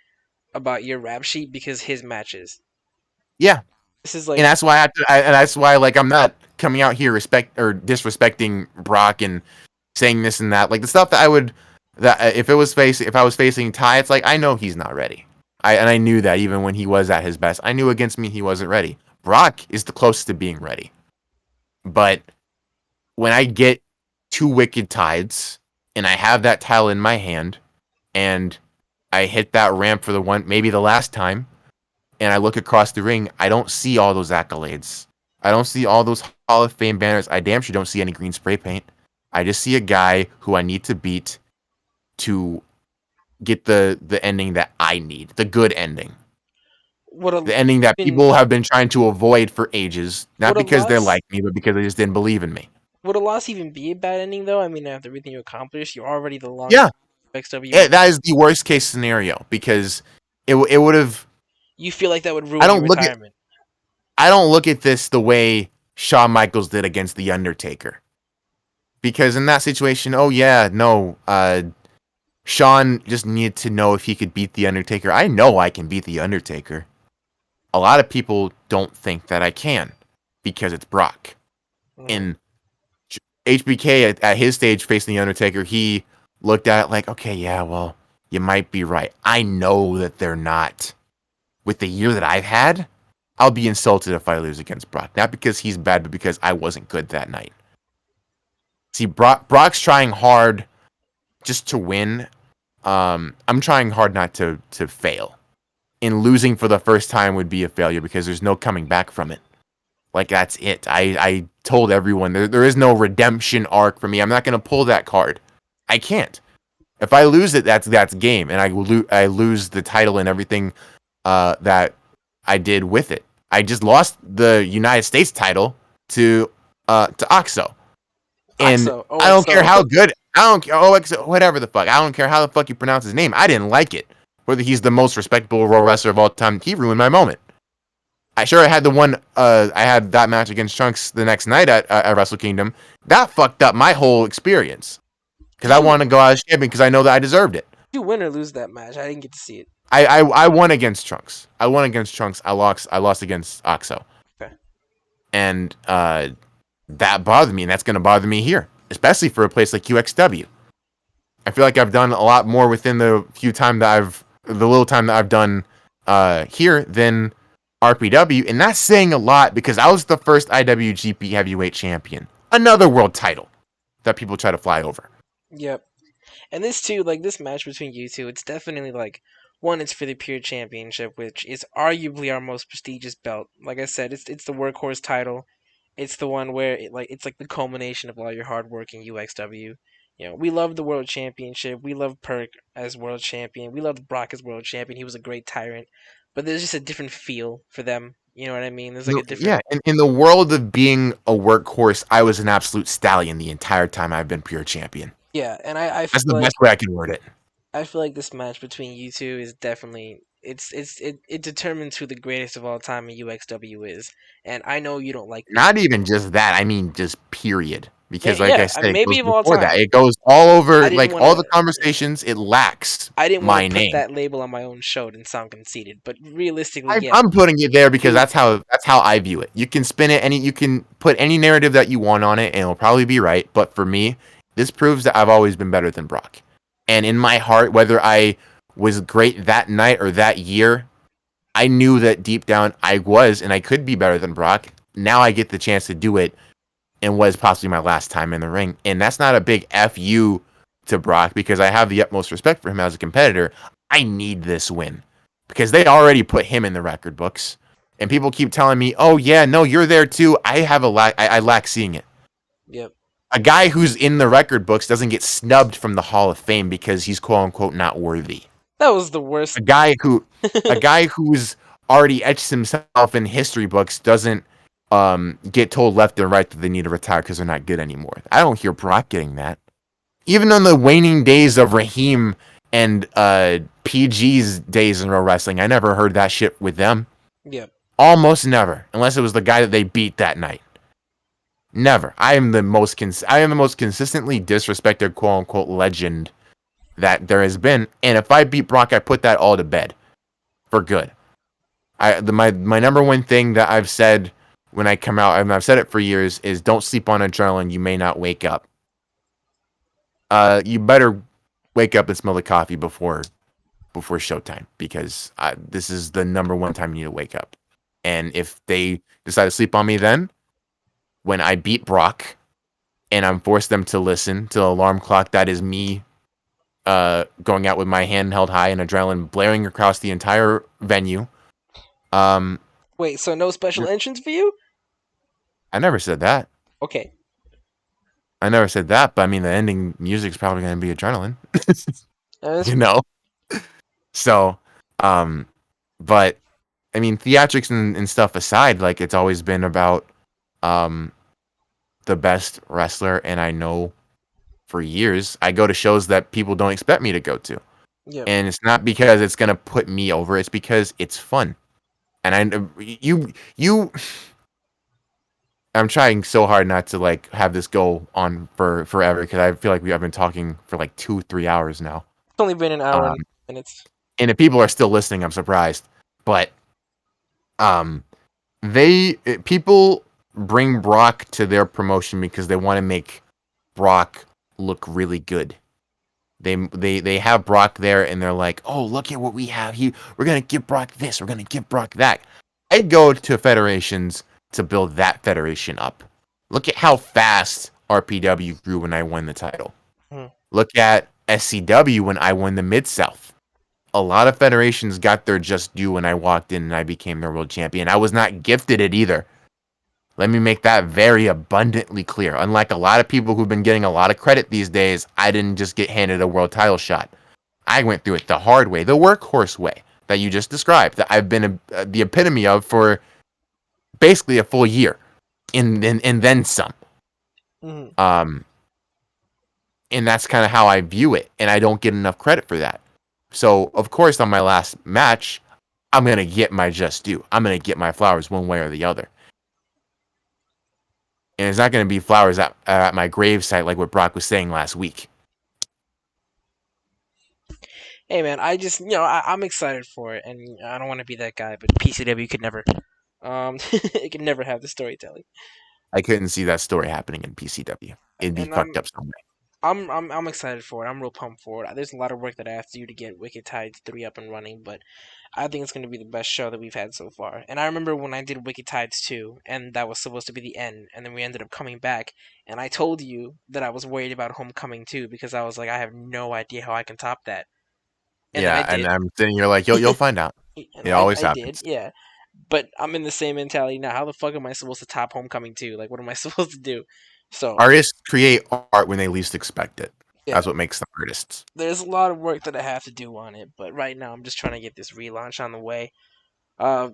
about your rap sheet because his matches." Yeah, This is and like, that's why and that's why like I'm not coming out here respect or disrespecting Brock and saying this and that. Like the stuff that I would that if I was facing Ty, it's like I know he's not ready. I knew that even when he was at his best. I knew against me he wasn't ready. Brock is the closest to being ready. But when I get two Wicked Tides and I have that tile in my hand and I hit that ramp for the one maybe the last time and I look across the ring, I don't see all those accolades. I don't see all those Hall of Fame banners. I damn sure don't see any green spray paint. I just see a guy who I need to beat to get the ending that I need, the good ending. what a The ending that even people have been trying to avoid for ages, not would a because they loss like me, but because they just didn't believe in me. would a loss even be a bad ending though? I mean, after everything you accomplished, you're already the Yeah, longest XW. that is the worst case scenario because it would have. You feel like that would I ruin your don't look at retirement. I don't look at this the way Shawn Michaels did against the Undertaker. Because in that situation, oh yeah, no, Shawn just needed to know if he could beat the Undertaker. I know I can beat the Undertaker. A lot of people don't think that I can because it's Brock. Mhm. And HBK at his stage facing the Undertaker, he looked at it like, okay, yeah, well, you might be right. I know that they're not. With the year that I've had, I'll be insulted if I lose against Brock. Not because he's bad, but because I wasn't good that night. See, Brock's trying hard just to win. I'm trying hard not to fail. And losing for the first time would be a failure because there's no coming back from it. Like, that's it. I told everyone there is no redemption arc for me. I'm not going to pull that card. I can't. If I lose it, that's game, and I lose the title and everything that I did with it. I just lost the United States title to OXO, and OXO, I don't care OXO. how good. I don't care OXO, whatever the fuck. I don't care how the fuck you pronounce his name. I didn't like it. Whether he's the most respectable Raw wrestler of all time, he ruined my moment. I had the one. I had that match against Trunks the next night at Wrestle Kingdom. That fucked up my whole experience because I wanted to go out as champion because I know that I deserved it. Did you win or lose that match? I didn't get to see it. I won against Trunks. I lost against OXO. Okay. And that bothered me, and that's going to bother me here, especially for a place like UXW. I feel like I've done a lot more within the little time that I've done here than RPW, and that's saying a lot because I was the first IWGP Heavyweight Champion, another world title that people try to fly over. Yep. And this too, like this match between you two, it's definitely like one. It's for the Pure Championship, which is arguably our most prestigious belt. Like I said, it's the workhorse title. It's the one where it's like the culmination of all your hard work in UXW. You know, we love the World Championship. We love Perk as World Champion. We love Brock as World Champion. He was a great tyrant, but there's just a different feel for them. You know what I mean? There's like a different. Yeah, in the world of being a workhorse, I was an absolute stallion the entire time I've been Pure Champion. Yeah, and I That's feel the like best way I can word it. I feel like this match between you two is definitely it determines who the greatest of all time in UXW is. And I know you don't like this. Not even just that. I mean, just period. Yeah, Because, like I yeah, said, it maybe goes of all before that. time. It goes all over, I didn't like want all the to. conversations. It lacks I didn't want my to put name. that label on my own show and sound conceited, but realistically, yeah. I'm putting it there because You- that's how I view it. You can spin it you can put any narrative that you want on it, and it'll probably be right. But for me, this proves that I've always been better than Brock. And in my heart, whether I was great that night or that year, I knew that deep down I was and I could be better than Brock. Now I get the chance to do it and was possibly my last time in the ring. And that's not a big FU to Brock because I have the utmost respect for him as a competitor. I need this win because they already put him in the record books. And people keep telling me, "Oh yeah, no, you're there too." I lack seeing it. Yep. A guy who's in the record books doesn't get snubbed from the Hall of Fame because he's quote unquote not worthy. That was the worst. A guy who's already etched himself in history books doesn't get told left and right that they need to retire because they're not good anymore. I don't hear Brock getting that. Even on the waning days of Raheem and PG's days in pro wrestling, I never heard that shit with them. Yep. Almost never, unless it was the guy that they beat that night. Never. I am the most consistently disrespected quote unquote legend that there has been. And if I beat Brock, I put that all to bed for good. My number one thing that I've said when I come out, and I've said it for years, is don't sleep on adrenaline. You may not wake up. You better wake up and smell the coffee before showtime because this is the number one time you need to wake up. And if they decide to sleep on me, then when I beat Brock and I'm forced them to listen to the alarm clock, that is me going out with my hand held high and adrenaline blaring across the entire venue. Wait, so no special entrance for you? I never said that. Okay. I never said that, but I mean the ending music's probably going to be adrenaline. That's You know? So, but I mean theatrics and stuff aside, like it's always been about the best wrestler, and I know for years I go to shows that people don't expect me to go to. Yep. And it's not because it's going to put me over, it's because it's fun. And I'm trying so hard not to like have this go on for forever because I feel like I've been talking for like 2-3 hours now. It's only been an hour and minutes. And if people are still listening, I'm surprised. But people bring Brock to their promotion because they want to make Brock look really good. They have Brock there and they're like, "Oh, look at what we have here. We're going to give Brock this. We're going to give Brock that." I'd go to federations to build that federation up. Look at how fast RPW grew when I won the title. Mhm. Look at SCW when I won the Mid South. A lot of federations got their just due when I walked in and I became their world champion. I was not gifted it either. Let me make that very abundantly clear. Unlike a lot of people who've been getting a lot of credit these days, I didn't just get handed a world title shot. I went through it the hard way, the workhorse way that you just described, that I've been the epitome of for basically a full year, and then some. Mhm. Um, and that's kind of how I view it, and I don't get enough credit for that. So, of course, on my last match, I'm gonna get my just due. I'm gonna get my flowers one way or the other. And it's not gonna be flowers at my gravesite like what Brock was saying last week. Hey man, I just I'm excited for it, and I don't want to be that guy, but PCW could never, it could never have the storytelling, I couldn't see that story happening in PCW. It'd be and fucked up some way. I'm excited for it. I'm real pumped for it. There's a lot of work that I have to do to get Wicked Tides 3 up and running, but I think it's going to be the best show that we've had so far. And I remember when I did Wicked Tides 2, and that was supposed to be the end, and then we ended up coming back, and I told you that I was worried about Homecoming 2 because I was like, I have no idea how I can top that. And then I Yeah, and did. I'm sitting here like, you'll find out. And It always I did, happens. yeah. But I'm in the same mentality now. How the fuck am I supposed to top Homecoming 2? Like, what am I supposed to do? So, Artists create art when they least expect it. yeah, That's what makes them artists. there's a lot of work that I have to do on it, but right now I'm just trying to get this relaunch on the way. Uh,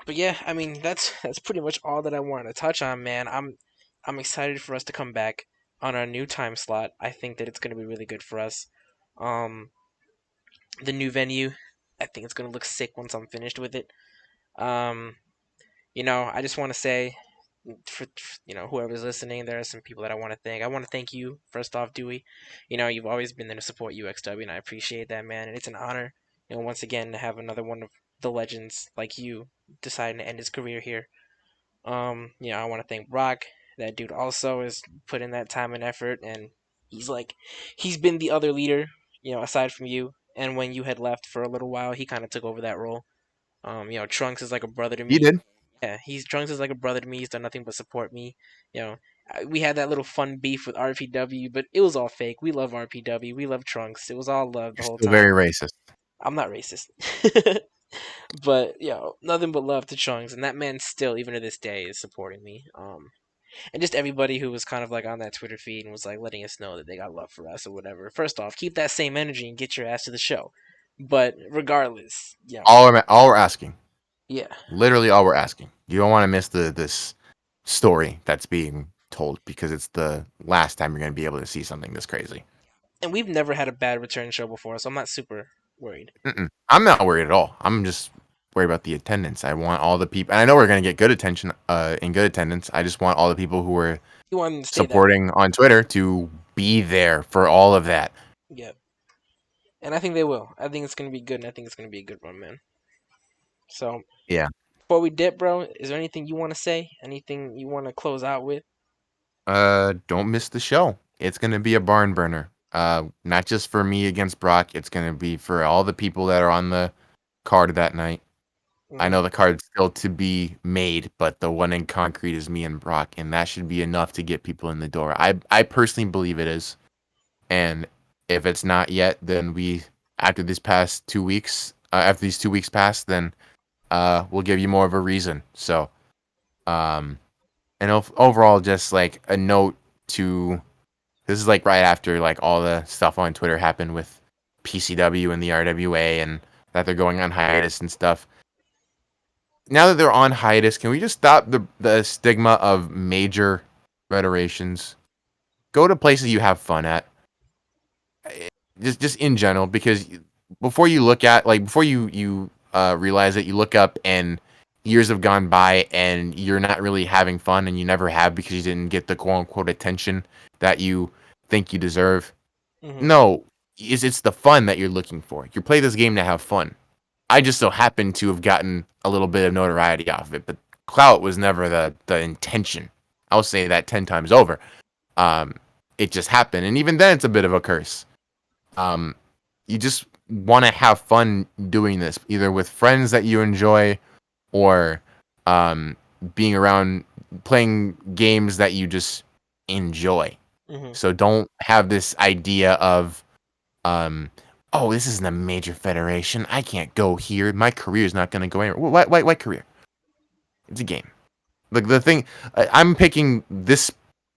but yeah, I mean that's pretty much all that I wanted to touch on, man. I'm excited for us to come back on our new time slot. I think that it's going to be really good for us. Um, the new venue, I think it's going to look sick once I'm finished with it. Um, I just want to say for whoever's listening, there are some people that I want to thank. I want to thank you first off, Dewey. You've always been there to support UXW, and I appreciate that, man. And it's an honor, once again to have another one of the legends like you deciding to end his career here. I want to thank Brock. That dude also has put in that time and effort, and he's been the other leader, aside from you. And when you had left for a little while, he kind of took over that role. Trunks is like a brother to He me. did. Yeah, he's Trunks is like a brother to me. He's done nothing but support me. We had that little fun beef with RPW, but it was all fake. We love RPW. We love Trunks. It was all love the You're whole still time. very racist. I'm not racist, but nothing but love to Trunks, and that man still, even to this day, is supporting me. And just everybody who was kind of like on that Twitter feed and was like letting us know that they got love for us or whatever. First off, keep that same energy and get your ass to the show. But regardless, All we're asking, yeah. literally all we're asking, you don't want to miss this story that's being told because it's the last time you're going to be able to see something this crazy. And we've never had a bad return show before, so I'm not super worried. I'm not worried at all. I'm just worried about the attendance. I want all the people, and I know we're going to get good attention, in good attendance. I just want all the people who are You want them to stay that way. supporting on Twitter to be there for all of that. Yep. And I think they will. I think it's going to be good, and I think it's going to be a good one, man. So, Yeah. before we dip, bro, is there anything you want to say? Anything you want to close out with? Don't miss the show. It's gonna be a barn burner. Not just for me against Brock. It's gonna be for all the people that are on the card that night. I Hmm. know the card's still to be made, but the one in concrete is me and Brock, and that should be enough to get people in the door. I personally believe it is. And if it's not yet, then after this past 2 weeks, after these 2 weeks pass, then we'll give you more of a reason. So, um, and overall, just like a note to this is like right after like all the stuff on Twitter happened with PCW and the RWA and that they're going on hiatus and stuff. Now that they're on hiatus, can we just stop the stigma of major federations? Go to places you have fun at. Just in general, because before you look at like before you realize that you look up and years have gone by and you're not really having fun and you never have because you didn't get the quote unquote attention that you think you deserve. Hmm. No, it's the fun that you're looking for. You play this game to have fun. I just so happen to have gotten a little bit of notoriety off of it, but clout was never the intention. I'll say that 10 times over. Um, it just happened, and even then, it's a bit of a curse. Um, you just want to have fun doing this, either with friends that you enjoy or um, being around playing games that you just enjoy. Hmm. So don't have this idea of um, oh, this isn't a major federation. I can't go here. My career is not going to go anywhere. What career? It's a game. Like the thing, I'm picking this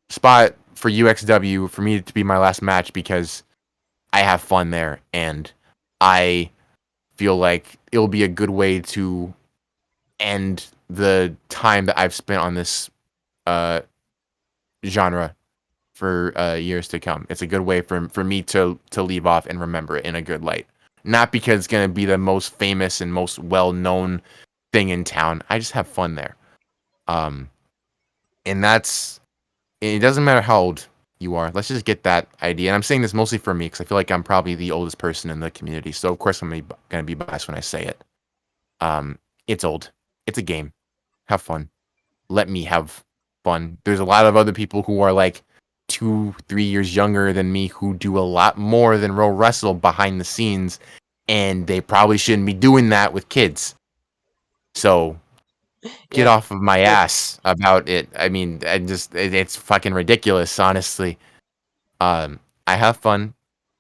spot for UXW for me to be my last match because I have fun there, and I feel like it'll be a good way to end the time that I've spent on this uh, genre for years to come. It's a good way for me to leave off and remember it in a good light. Not because it's gonna be the most famous and most well known thing in town. I just have fun there. Um, and that's it. Doesn't matter how old you are. Let's just get that idea. And I'm saying this mostly for me because I feel like I'm probably the oldest person in the community. So of course I'm gonna be biased when I say it. Um, it's old. It's a game. Have fun. Let me have fun. There's a lot of other people who are like 2, 3 years younger than me who do a lot more than row wrestle behind the scenes, and they probably shouldn't be doing that with kids. So get Yeah, off of my look, ass about it. I mean, it's fucking ridiculous, honestly. I have fun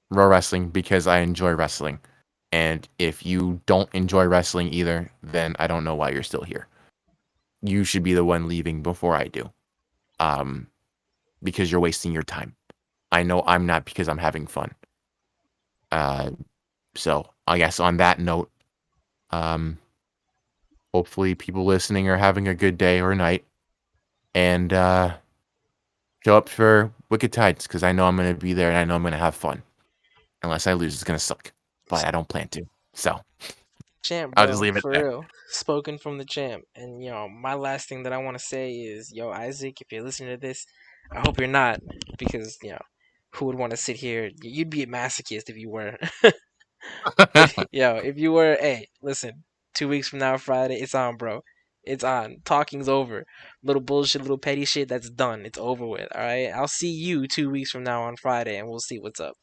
row wrestling because I enjoy wrestling. And if you don't enjoy wrestling either, then I don't know why you're still here. You should be the one leaving before I do. Um, because you're wasting your time. I know I'm not because I'm having fun. Uh, so I guess on that note, um, hopefully people listening are having a good day or night, and show up for Wicked Tides because I know I'm gonna be there and I know I'm gonna have fun. Unless I lose, it's gonna suck, but I don't plan to. So champ, I'll just bro, leave it for there. real. Spoken from the champ. And my last thing that I want to say is, Isaac, if you're listening to this, I hope you're not, because who would want to sit here? You'd be a masochist if you were. If you were, hey, listen, 2 weeks from now, Friday, it's on, bro. It's on. Talking's over. Little bullshit, little petty shit, that's done. It's over with. All right. I'll see you 2 weeks from now on Friday, and we'll see what's up.